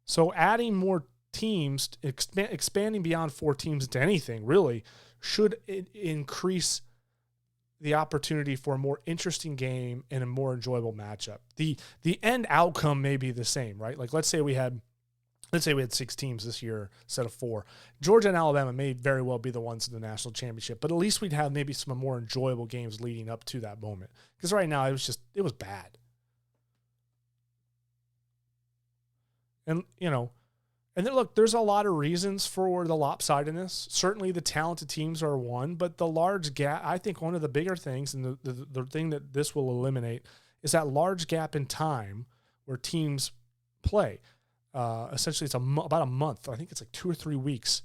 So adding more teams, expanding beyond 4 teams into anything really, should increase the opportunity for a more interesting game and a more enjoyable matchup. The end outcome may be the same, right? Like let's say we had 6 teams this year instead of 4. Georgia and Alabama may very well be the ones in the national championship, but at least we'd have maybe some more enjoyable games leading up to that moment. Because right now it was bad. And, and then look, there's a lot of reasons for the lopsidedness. Certainly the talented teams are one, but the large gap, I think one of the bigger things, and the thing that this will eliminate, is that large gap in time where teams play. Essentially, it's about a month. I think it's like 2 or 3 weeks.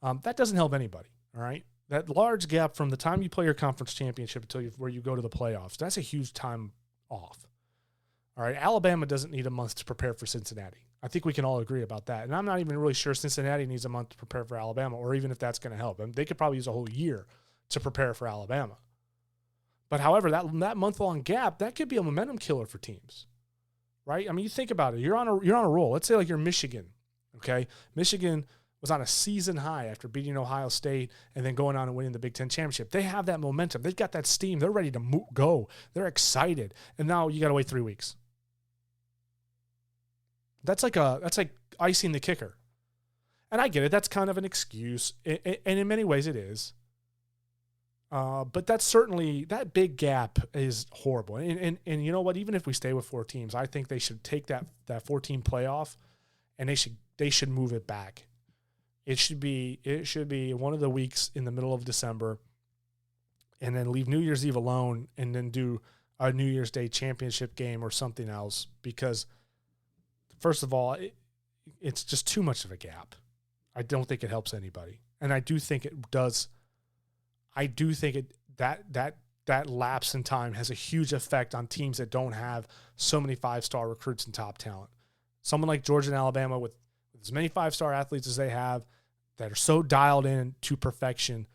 That doesn't help anybody, all right? That large gap from the time you play your conference championship until where you go to the playoffs, that's a huge time off. All right, Alabama doesn't need a month to prepare for Cincinnati. I think we can all agree about that. And I'm not even really sure Cincinnati needs a month to prepare for Alabama, or even if that's going to help. I mean, they could probably use a whole year to prepare for Alabama. But however, that month-long gap, that could be a momentum killer for teams. Right? I mean, you think about it. You're on a roll. Let's say like you're Michigan, okay? Michigan was on a season high after beating Ohio State and then going on and winning the Big Ten championship. They have that momentum. They've got that steam. They're ready to go. They're excited. And now you got to wait 3 weeks. That's like icing the kicker. And I get it. That's kind of an excuse. And in many ways it is. But that's certainly, that big gap is horrible. And you know what? Even if we stay with 4 teams, I think they should take that 4-team playoff and they should move it back. It should be one of the weeks in the middle of December, and then leave New Year's Eve alone, and then do a New Year's Day championship game or something else. Because first of all, it's just too much of a gap. I don't think it helps anybody, and I do think it does. I do think that lapse in time has a huge effect on teams that don't have so many 5-star recruits and top talent. Someone like Georgia and Alabama with as many 5-star athletes as they have, that are so dialed in to perfection,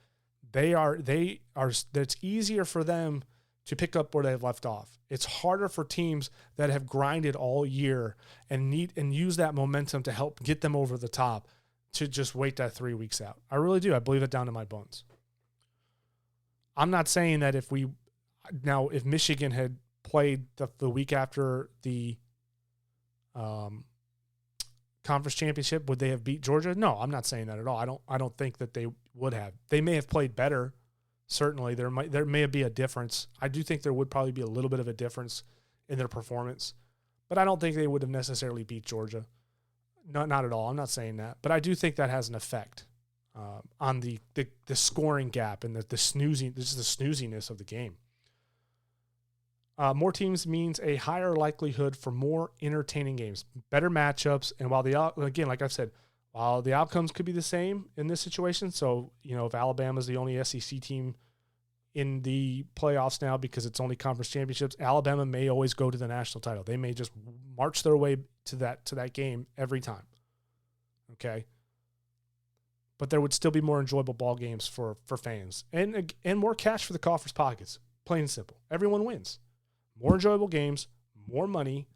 it's easier for them to pick up where they've left off. It's harder for teams that have grinded all year and use that momentum to help get them over the top to just wait that 3 weeks out. I really do. I believe it down to my bones. I'm not saying that if Michigan had played the week after the conference championship, would they have beat Georgia? No, I'm not saying that at all. I don't think that they would have. They may have played better. Certainly, there may be a difference. I do think there would probably be a little bit of a difference in their performance, but I don't think they would have necessarily beat Georgia. Not at all. I'm not saying that, but I do think that has an effect on the scoring gap and the snooziness of the game. More teams means a higher likelihood for more entertaining games, better matchups, and again, like I've said, while the outcomes could be the same in this situation, so if Alabama's the only SEC team in the playoffs now because it's only conference championships, Alabama may always go to the national title. They may just march their way to that game every time. Okay. But there would still be more enjoyable ball games for fans and more cash for the coffers' pockets. Plain and simple. Everyone wins. More enjoyable games, more money,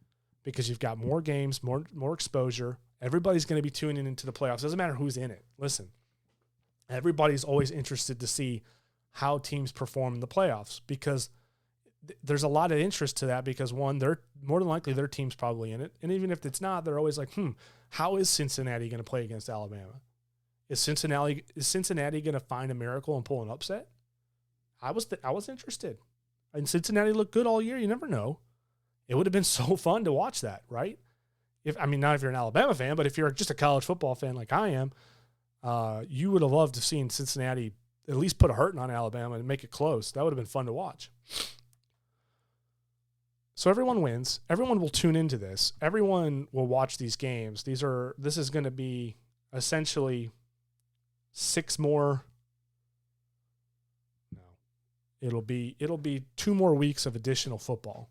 because you've got more games, more exposure. Everybody's going to be tuning into the playoffs. Doesn't matter who's in it. Listen, everybody's always interested to see how teams perform in the playoffs because there's a lot of interest to that because, one, they're more than likely their team's probably in it. And even if it's not, they're always like, how is Cincinnati going to play against Alabama? Is Cincinnati going to find a miracle and pull an upset? I was interested. And Cincinnati looked good all year. You never know. It would have been so fun to watch that, right? Not if you're an Alabama fan, but if you're just a college football fan like I am, you would have loved to have seen Cincinnati at least put a hurting on Alabama and make it close. That would have been fun to watch. So everyone wins. Everyone will tune into this. Everyone will watch these games. This is going to be essentially 6 more. No, it'll be 2 more weeks of additional football,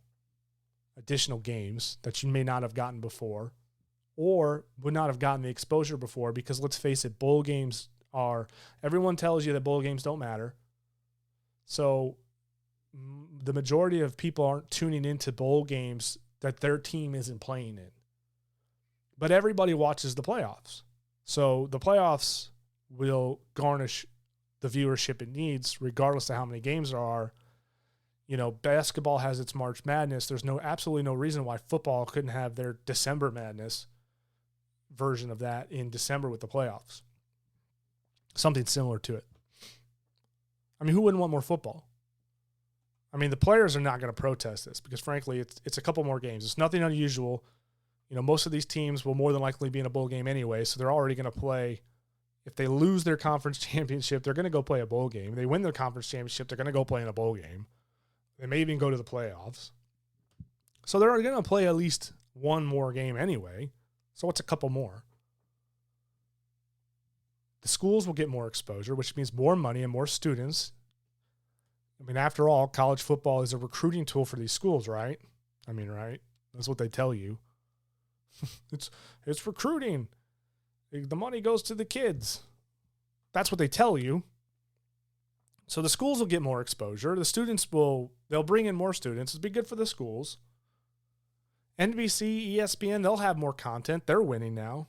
additional games that you may not have gotten before, or would not have gotten the exposure before. Because let's face it, bowl games are. Everyone tells you that bowl games don't matter. So the majority of people aren't tuning into bowl games that their team isn't playing in. But everybody watches the playoffs. So the playoffs will garnish the viewership it needs, regardless of how many games there are. You know, basketball has its March Madness. There's absolutely no reason why football couldn't have their December Madness version of that in December with the playoffs. Something similar to it. I mean, who wouldn't want more football? I mean, the players are not going to protest this because, frankly, it's a couple more games. It's nothing unusual. You know, most of these teams will more than likely be in a bowl game anyway, so they're already going to play. If they lose their conference championship, they're going to go play a bowl game. If they win their conference championship, they're going to go play in a bowl game. They may even go to the playoffs. So they're going to play at least one more game anyway. So what's a couple more? The schools will get more exposure, which means more money and more students. I mean, after all, college football is a recruiting tool for these schools, right? I mean, right? That's what they tell you. It's recruiting. The money goes to the kids. That's what they tell you. So the schools will get more exposure. The students they'll bring in more students. It'll be good for the schools. NBC, ESPN, they'll have more content. They're winning now.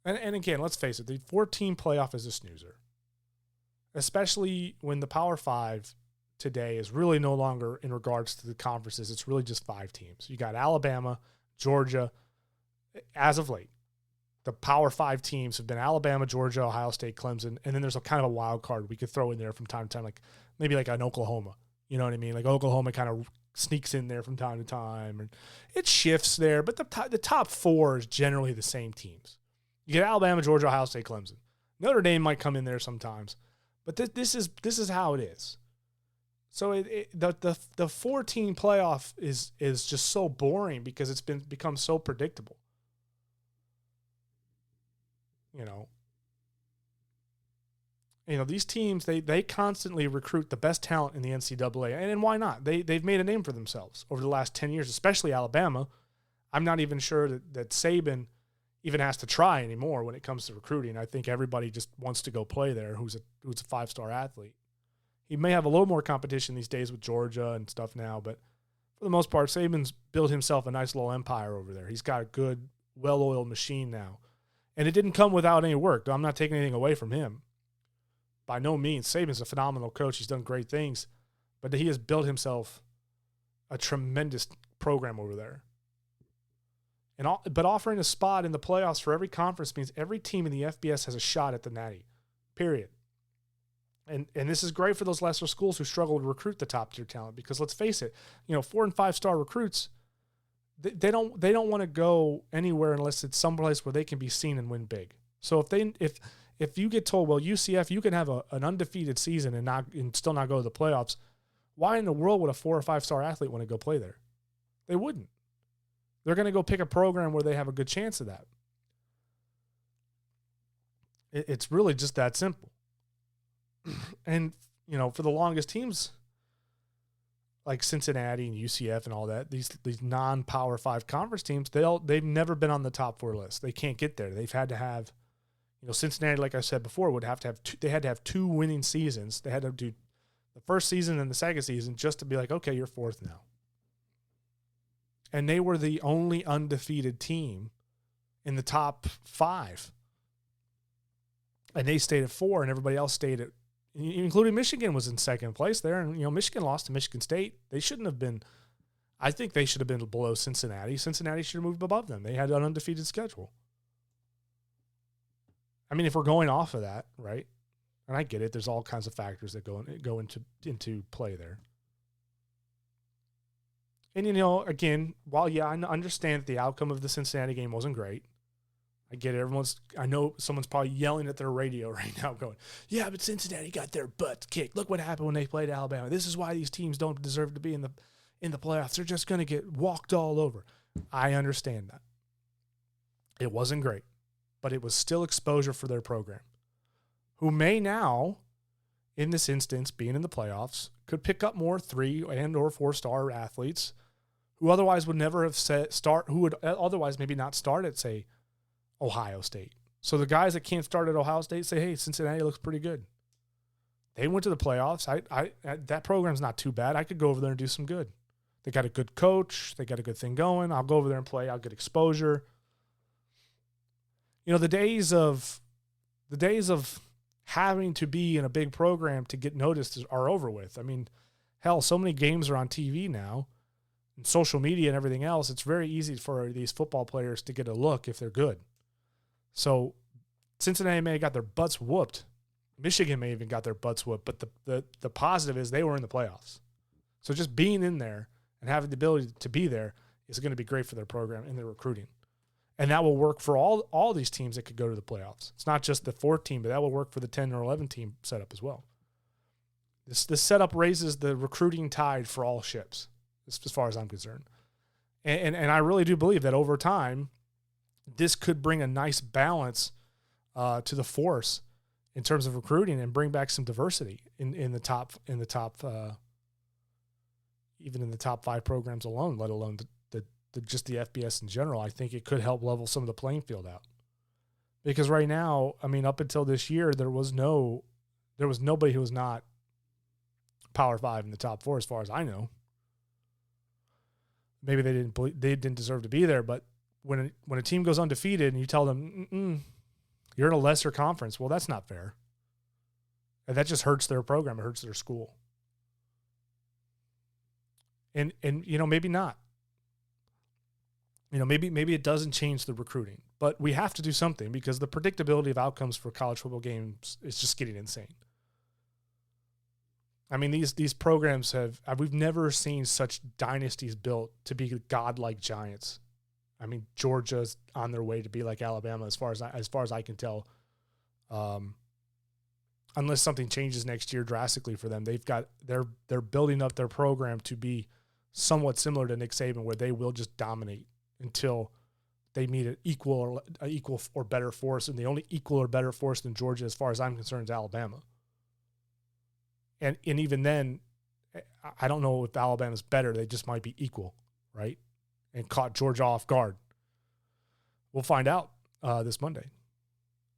And again, let's face it, the 14 playoff is a snoozer. Especially when the Power 5 today is really no longer in regards to the conferences. It's really just 5 teams. You got Alabama, Georgia, as of late. The Power 5 teams have been Alabama, Georgia, Ohio State, Clemson, and then there's a kind of a wild card we could throw in there from time to time, like maybe like an Oklahoma. You know what I mean? Like Oklahoma kind of sneaks in there from time to time, and it shifts there. But the top 4 is generally the same teams. You get Alabama, Georgia, Ohio State, Clemson. Notre Dame might come in there sometimes, but this is how it is. So the 14 playoff is just so boring because it's become so predictable. You know, these teams, they constantly recruit the best talent in the NCAA. And why not? They've made a name for themselves over the last 10 years, especially Alabama. I'm not even sure that Saban even has to try anymore when it comes to recruiting. I think everybody just wants to go play there who's a 5-star athlete. He may have a little more competition these days with Georgia and stuff now, but for the most part, Saban's built himself a nice little empire over there. He's got a good, well-oiled machine now. And it didn't come without any work. I'm not taking anything away from him. By no means. Saban's a phenomenal coach. He's done great things. But he has built himself a tremendous program over there. But offering a spot in the playoffs for every conference means every team in the FBS has a shot at the Natty. Period. And this is great for those lesser schools who struggle to recruit the top-tier talent because let's face it, 4- and 5-star recruits, they don't want to go anywhere unless it's someplace where they can be seen and win big. So if you get told, well, UCF, you can have an undefeated season and still not go to the playoffs, why in the world would a 4- or 5-star athlete want to go play there? They wouldn't. They're going to go pick a program where they have a good chance of that. It's really just that simple. And, for the longest teams, like Cincinnati and UCF and all that, these non-Power 5 conference teams, they've never been on the top 4 list. They can't get there. They've had to have, Cincinnati, like I said before, they had to have 2 winning seasons. They had to do the first season and the second season just to be like, okay, you're 4th now. And they were the only undefeated team in the top 5. And they stayed at 4, and everybody else stayed at, including Michigan was in second place there. And, Michigan lost to Michigan State. They shouldn't have been, I think they should have been below Cincinnati. Cincinnati should have moved above them. They had an undefeated schedule. I mean, if we're going off of that, right? And I get it. There's all kinds of factors that go into play there. And, again, while, I understand that the outcome of the Cincinnati game wasn't great, I get it. I know someone's probably yelling at their radio right now going, yeah, but Cincinnati got their butt kicked. Look what happened when they played Alabama. This is why these teams don't deserve to be in in the playoffs, they're just going to get walked all over. I understand that. It wasn't great, but it was still exposure for their program, who may now, in this instance, being in the playoffs, could pick up more 3 and or 4-star athletes who otherwise would never have who would otherwise maybe not start at, say, Ohio State. So the guys that can't start at Ohio State say, hey, Cincinnati looks pretty good. They went to the playoffs. That program's not too bad. I could go over there and do some good. They got a good coach. They got a good thing going. I'll go over there and play. I'll get exposure. The days of having to be in a big program to get noticed are over with. I mean, hell, so many games are on TV now and social media and everything else. It's very easy for these football players to get a look if they're good. So Cincinnati may have got their butts whooped. Michigan may even got their butts whooped, but the positive is they were in the playoffs. So just being in there and having the ability to be there is going to be great for their program and their recruiting. And that will work for all these teams that could go to the playoffs. It's not just the 4th team, but that will work for the 10 or 11 team setup as well. This setup raises the recruiting tide for all ships, as far as I'm concerned. And I really do believe that over time, this could bring a nice balance to the force in terms of recruiting and bring back some diversity in the top even in the top 5 programs alone, let alone just the FBS in general. I think it could help level some of the playing field out. Because right now, I mean, up until this year, there was nobody who was not Power 5 in the top 4, as far as I know. Maybe they didn't deserve to be there, but when a team goes undefeated and you tell them, you're in a lesser conference, well, that's not fair. And that just hurts their program. It hurts their school. And maybe not. Maybe it doesn't change the recruiting, but we have to do something because the predictability of outcomes for college football games is just getting insane. I mean, these programs we've never seen such dynasties built to be godlike giants. I mean, Georgia's on their way to be like Alabama as far as I can tell. Unless something changes next year drastically for them, they're building up their program to be somewhat similar to Nick Saban, where they will just dominate until they meet an equal or better force. And the only equal or better force than Georgia, as far as I'm concerned, is Alabama. And even then, I don't know if Alabama's better. They just might be equal, right? And caught Georgia off guard. We'll find out this Monday.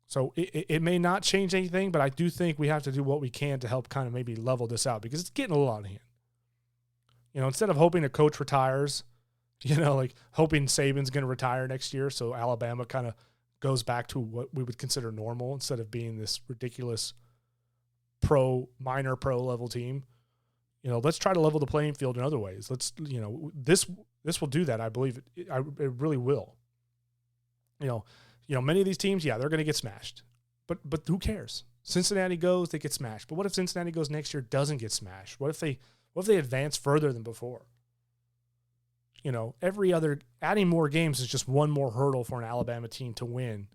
So it may not change anything, but I do think we have to do what we can to help kind of maybe level this out because it's getting a little out of hand. Instead of hoping a coach retires, like hoping Saban's going to retire next year so Alabama kind of goes back to what we would consider normal instead of being this ridiculous minor pro level team. Let's try to level the playing field in other ways. Let's, this will do that. I believe it really will. Many of these teams, they're going to get smashed, but who cares? Cincinnati goes, they get smashed. But what if Cincinnati goes next year, doesn't get smashed? What if they advance further than before? Adding more games is just one more hurdle for an Alabama team to win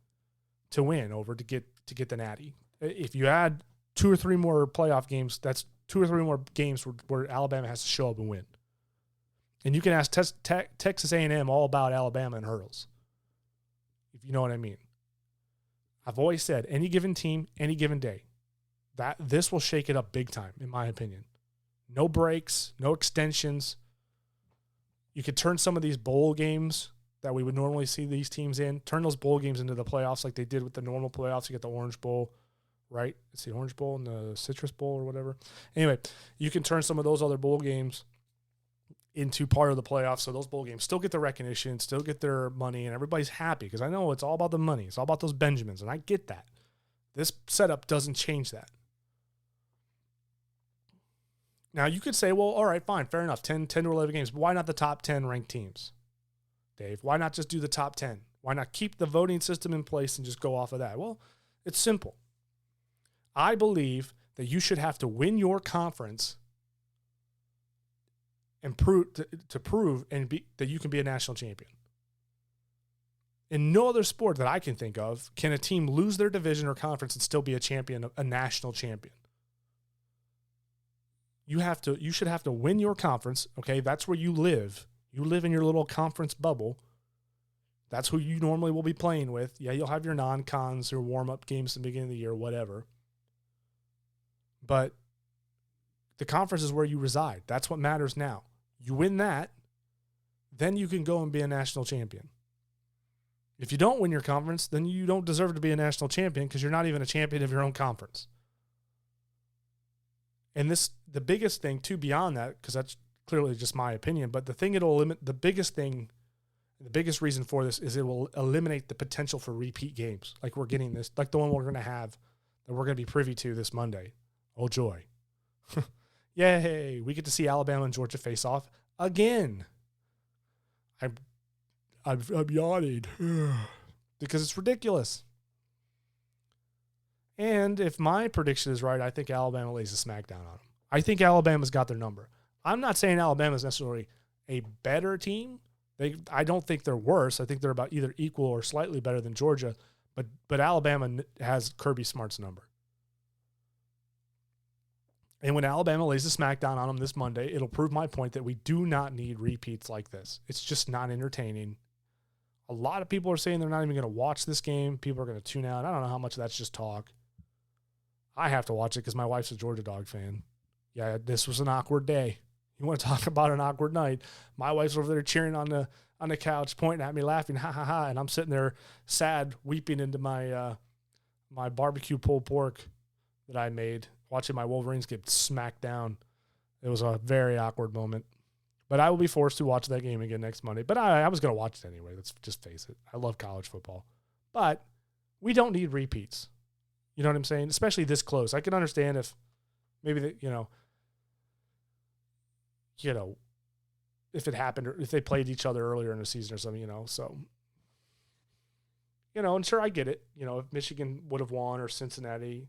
over to get the Natty. If you add 2 or 3 more playoff games, that's 2 or 3 more games where Alabama has to show up and win. And you can ask Texas A&M all about Alabama and hurdles, if you know what I mean. I've always said any given team, any given day, that this will shake it up big time, in my opinion. No breaks, no extensions. You could turn some of these bowl games that we would normally see these teams in, turn those bowl games into the playoffs like they did with the normal playoffs. You get the Orange Bowl, right? It's the Orange Bowl and the Citrus Bowl or whatever. Anyway, you can turn some of those other bowl games into part of the playoffs, so those bowl games still get the recognition, still get their money, and everybody's happy because I know it's all about the money. It's all about those Benjamins, and I get that. This setup doesn't change that. Now, you could say, well, all right, fine, fair enough, 10 to 11 games. But why not the top 10 ranked teams, Dave? Why not just do the top 10? Why not keep the voting system in place and just go off of that? Well, it's simple. I believe that you should have to win your conference and prove that you can be a national champion. In no other sport that I can think of can a team lose their division or conference and still be a champion, a national champion. You should have to win your conference. Okay. That's where you live. You live in your little conference bubble. That's who you normally will be playing with. Yeah, you'll have your non-cons or warm-up games at the beginning of the year, whatever. But the conference is where you reside. That's what matters now. You win that, then you can go and be a national champion. If you don't win your conference, then you don't deserve to be a national champion because you're not even a champion of your own conference. And the biggest thing, too, beyond that, because that's clearly just my opinion, but the biggest reason for this is it will eliminate the potential for repeat games. Like we're getting this, like the one we're going to have, that we're going to be privy to this Monday. Oh, joy. Yay. We get to see Alabama and Georgia face off again. I'm yawning because it's ridiculous. And if my prediction is right, I think Alabama lays a smackdown on them. I think Alabama's got their number. I'm not saying Alabama's necessarily a better team. I don't think they're worse. I think they're about either equal or slightly better than Georgia, but Alabama has Kirby Smart's number. And when Alabama lays a smackdown on them this Monday, it'll prove my point that we do not need repeats like this. It's just not entertaining. A lot of people are saying they're not even going to watch this game. People are going to tune out. I don't know how much of that's just talk. I have to watch it because my wife's a Georgia Dog fan. Yeah, this was an awkward day. You want to talk about an awkward night? My wife's over there cheering on the couch, pointing at me, laughing, ha ha ha, and I'm sitting there sad, weeping into my my barbecue pulled pork that I made, watching my Wolverines get smacked down. It was a very awkward moment. But I will be forced to watch that game again next Monday. But I was going to watch it anyway. Let's just face it. I love college football. But we don't need repeats. You know what I'm saying? Especially this close. I can understand if maybe, if it happened or if they played each other earlier in the season or something, so, and sure, I get it. If Michigan would have won or Cincinnati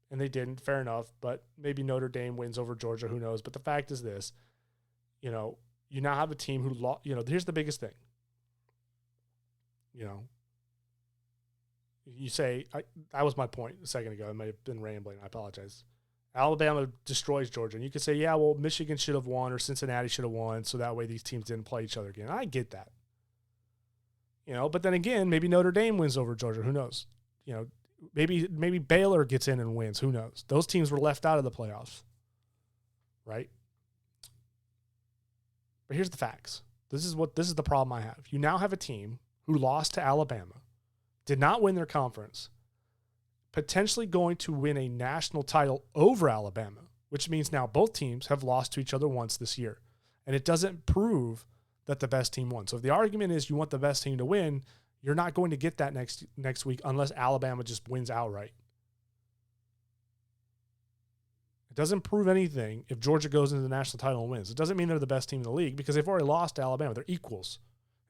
and they didn't, fair enough, but maybe Notre Dame wins over Georgia, who knows? But the fact is this, you now have a team who lost, here's the biggest thing. You say, that was my point a second ago. I may have been rambling. I apologize. Alabama destroys Georgia. And you could say, yeah, well, Michigan should have won or Cincinnati should have won, so that way these teams didn't play each other again. I get that. But then again, maybe Notre Dame wins over Georgia. Who knows? Maybe Baylor gets in and wins. Who knows? Those teams were left out of the playoffs, right? But here's the facts. This is the problem I have. You now have a team who lost to Alabama, did not win their conference, potentially going to win a national title over Alabama, which means now both teams have lost to each other once this year. And it doesn't prove that the best team won. So if the argument is you want the best team to win, you're not going to get that next week unless Alabama just wins outright. It doesn't prove anything if Georgia goes into the national title and wins. It doesn't mean they're the best team in the league because they've already lost to Alabama. They're equals.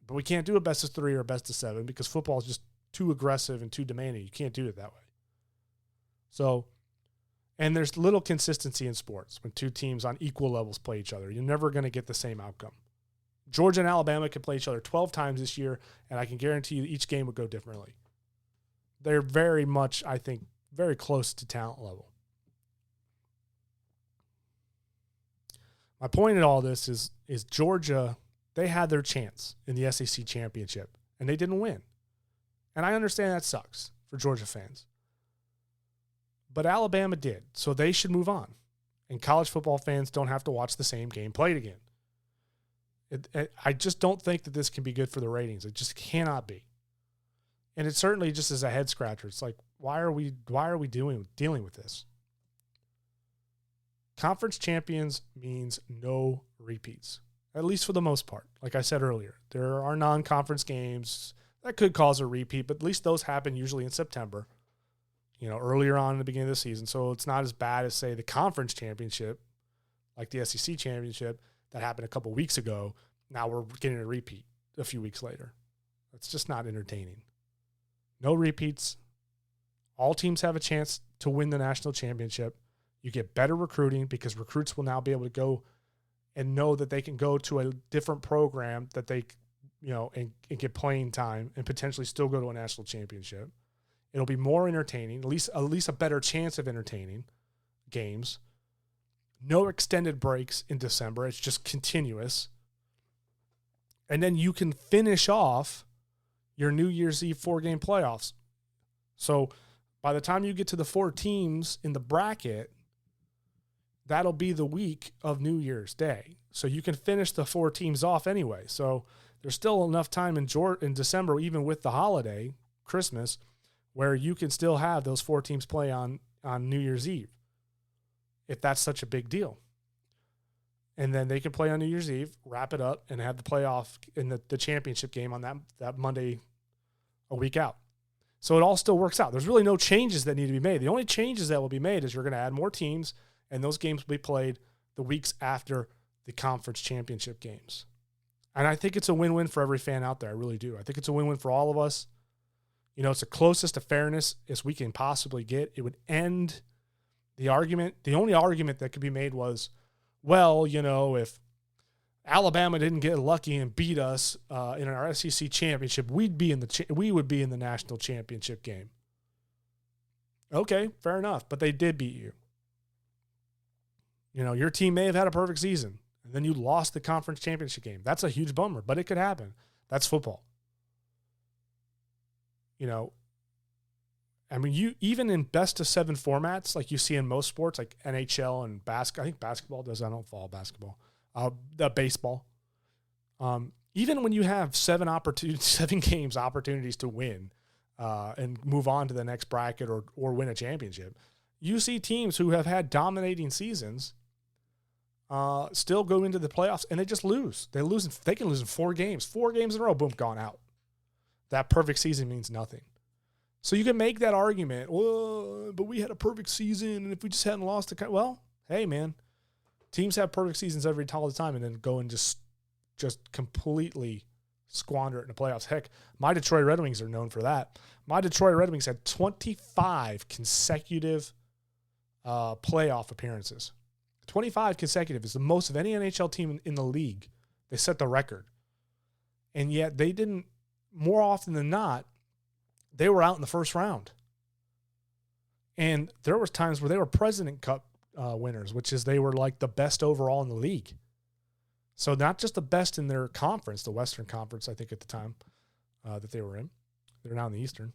But we can't do a best of 3 or a best of 7 because football is just too aggressive and too demanding. You can't do it that way. So, and there's little consistency in sports when two teams on equal levels play each other. You're never going to get the same outcome. Georgia and Alabama could play each other 12 times this year, and I can guarantee you each game would go differently. They're very much, I think, very close to talent level. My point in all this is Georgia, they had their chance in the SEC championship, and they didn't win. And I understand that sucks for Georgia fans. But Alabama did, so they should move on. And college football fans don't have to watch the same game played again. I just don't think that this can be good for the ratings. It just cannot be. And it certainly just is a head scratcher. It's like, why are we dealing with this? Conference champions means no repeats, at least for the most part. Like I said earlier, there are non-conference games that could cause a repeat, but at least those happen usually in September, earlier on in the beginning of the season. So it's not as bad as, say, the conference championship, like the SEC championship that happened a couple weeks ago. Now we're getting a repeat a few weeks later. That's just not entertaining. No repeats. All teams have a chance to win the national championship. You get better recruiting because recruits will now be able to go and know that they can go to a different program that they, and get playing time and potentially still go to a national championship. It'll be more entertaining, at least a better chance of entertaining games. no extended breaks in December. It's just continuous. And then you can finish off your New Year's Eve 4-game playoffs. So by the time you get to the 4 teams in the bracket, that'll be the week of New Year's Day. So you can finish the 4 teams off anyway. So there's still enough time in December, even with the holiday, Christmas, where you can still have those 4 teams play on New Year's Eve, if that's such a big deal. And then they can play on New Year's Eve, wrap it up, and have the playoff in the championship game on that Monday a week out. So it all still works out. There's really no changes that need to be made. The only changes that will be made is you're going to add more teams, and those games will be played the weeks after the conference championship games. And I think it's a win-win for every fan out there. I really do. I think it's a win-win for all of us. You know, it's the closest to fairness as we can possibly get. It would end the argument. The only argument that could be made was, well, you know, if Alabama didn't get lucky and beat us in our SEC championship, we would be in the national championship game. Okay, fair enough, but they did beat you. You know, your team may have had a perfect season, and then you lost the conference championship game. That's a huge bummer, but it could happen. That's football. You know, I mean, you even in best of 7 formats, like you see in most sports, like NHL and basketball. I think basketball does. I don't follow basketball. Baseball. Even when you have 7 games opportunities to win and move on to the next bracket or win a championship, you see teams who have had dominating seasons still go into the playoffs and they just lose. They can lose in 4 games. 4 games in a row, boom, gone out. That perfect season means nothing. So you can make that argument, well, but we had a perfect season, and if we just hadn't lost well, hey, man, teams have perfect seasons all the time and then go and just completely squander it in the playoffs. Heck, my Detroit Red Wings are known for that. My Detroit Red Wings had 25 consecutive playoff appearances. 25 consecutive is the most of any NHL team in the league. They set the record. And yet they didn't, more often than not, they were out in the first round. And there was times where they were President Cup winners, which is they were like the best overall in the league. So not just the best in their conference, the Western Conference, I think at the time that they were in. They're now in the Eastern.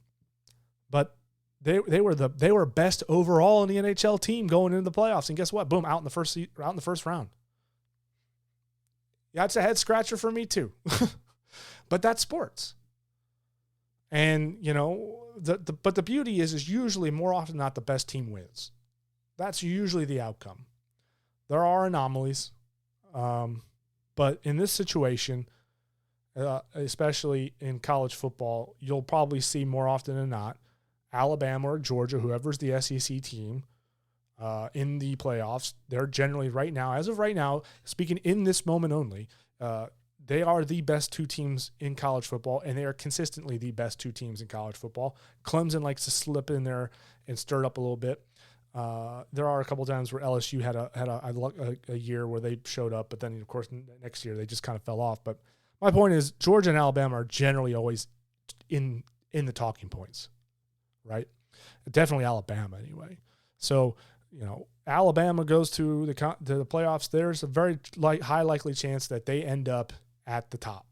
But they were best overall in the NHL team going into the playoffs. And guess what? Boom, out in the first round. Yeah, it's a head scratcher for me too. But that's sports. And, you know, but the beauty is usually more often than not the best team wins. That's usually the outcome. There are anomalies. But in this situation, especially in college football, you'll probably see more often than not Alabama or Georgia, whoever's the SEC team, in the playoffs. They're generally as of right now, speaking in this moment only, they are the best 2 teams in college football, and they are consistently the best 2 teams in college football. Clemson likes to slip in there and stir it up a little bit. There are a couple times where LSU had a year where they showed up, but then, of course, next year they just kind of fell off. But my point is Georgia and Alabama are generally always in the talking points, right? Definitely Alabama anyway. So, you know, Alabama goes to the playoffs. There's a very high likely chance that they end up at the top,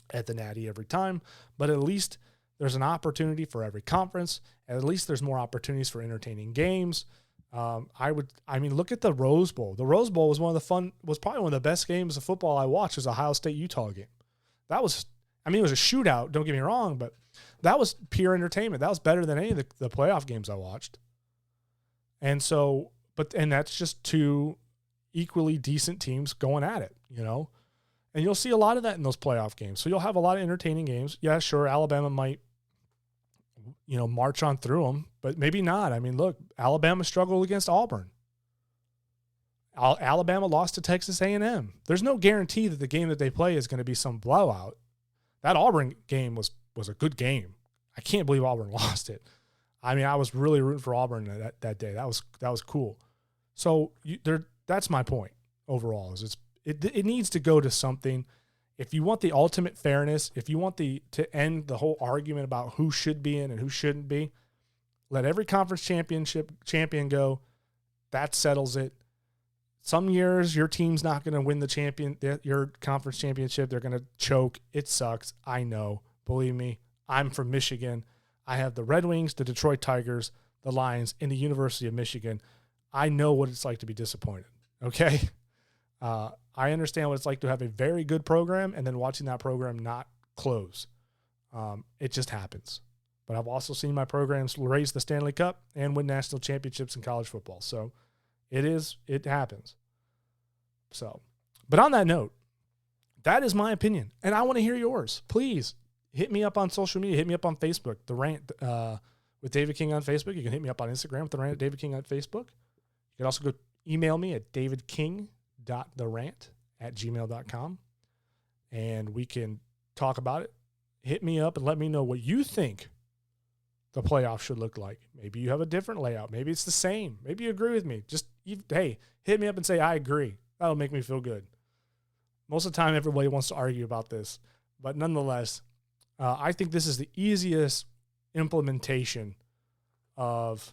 at the Natty every time. But at least there's an opportunity for every conference. At least there's more opportunities for entertaining games. Look at the Rose Bowl. The Rose Bowl was probably one of the best games of football I watched. Was Ohio State-Utah game. It was a shootout, don't get me wrong, but that was pure entertainment. That was better than any of the playoff games I watched. And so, and that's just 2 equally decent teams going at it, you know? And you'll see a lot of that in those playoff games. So you'll have a lot of entertaining games. Yeah, sure, Alabama might, you know, march on through them, but maybe not. I mean, look, Alabama struggled against Auburn. Alabama lost to Texas A&M. There's no guarantee that the game that they play is going to be some blowout. That Auburn game was a good game. I can't believe Auburn lost it. I mean, I was really rooting for Auburn that day. That was cool. So that's my point overall. Is it needs to go to something. If you want the ultimate fairness, if you want to end the whole argument about who should be in and who shouldn't be, let every conference champion go. That settles it. Some years your team's not going to win your conference championship. They're going to choke. It sucks. I know. Believe me, I'm from Michigan. I have the Red Wings, the Detroit Tigers, the Lions, and the University of Michigan. I know what it's like to be disappointed. Okay. I understand what it's like to have a very good program and then watching that program not close. It just happens. But I've also seen my programs raise the Stanley Cup and win national championships in college football. So it happens. So, but on that note, that is my opinion. And I want to hear yours. Please hit me up on social media. Hit me up on Facebook, The Rant with David King on Facebook. You can hit me up on Instagram with The Rant, David King on Facebook. You can also go email me at davidking.therant@gmail.com. And we can talk about it. Hit me up and let me know what you think the playoff should look like. Maybe you have a different layout. Maybe it's the same. Maybe you agree with me. Hey, hit me up and say, I agree. That'll make me feel good. Most of the time, everybody wants to argue about this. But nonetheless, I think this is the easiest implementation of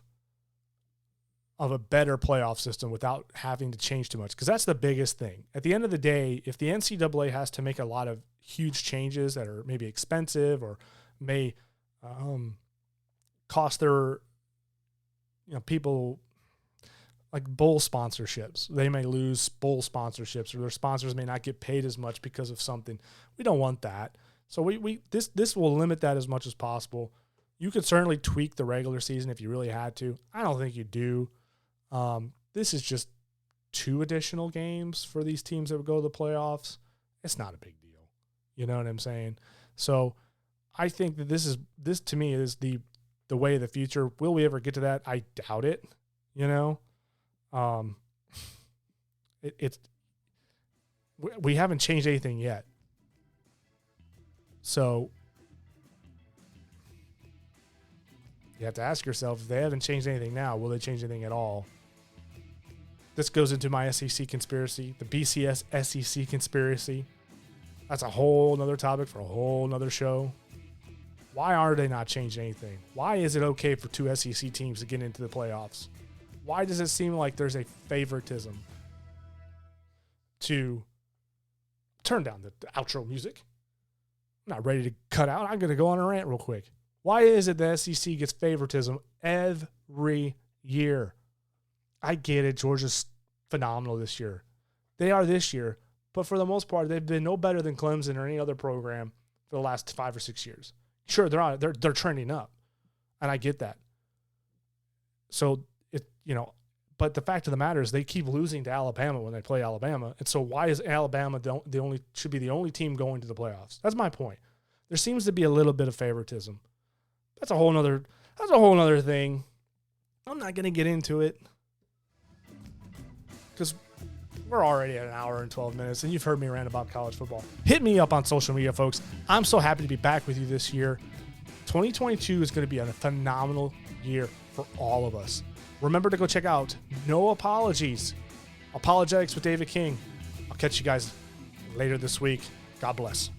a better playoff system without having to change too much. Because that's the biggest thing. At the end of the day, if the NCAA has to make a lot of huge changes that are maybe expensive or may cost their people like bowl sponsorships. They may lose bowl sponsorships, or their sponsors may not get paid as much because of something. We don't want that. So this will limit that as much as possible. You could certainly tweak the regular season if you really had to. I don't think you do. This is just 2 additional games for these teams that would go to the playoffs. It's not a big deal. You know what I'm saying? So I think that this to me is the way of the future. Will we ever get to that? I doubt it. We haven't changed anything yet. So you have to ask yourself, if they haven't changed anything now, will they change anything at all? This goes into my SEC conspiracy, the BCS SEC conspiracy. That's a whole nother topic for a whole nother show. Why are they not changing anything? Why is it okay for 2 SEC teams to get into the playoffs? Why does it seem like there's a favoritism to turn down the outro music? I'm not ready to cut out. I'm going to go on a rant real quick. Why is it the SEC gets favoritism every year? I get it. Georgia's phenomenal this year. They are this year. But for the most part, they've been no better than Clemson or any other program for the last 5 or 6 years. Sure, they're trending up, and I get that. So but the fact of the matter is they keep losing to Alabama when they play Alabama, and so why is Alabama should be the only team going to the playoffs? That's my point. There seems to be a little bit of favoritism. That's a whole nother thing. I'm not going to get into it because we're already at an hour and 12 minutes, and you've heard me rant about college football. Hit me up on social media, folks. I'm so happy to be back with you this year. 2022 is going to be a phenomenal year for all of us. Remember to go check out No Apologies, Apologetics with David King. I'll catch you guys later this week. God bless.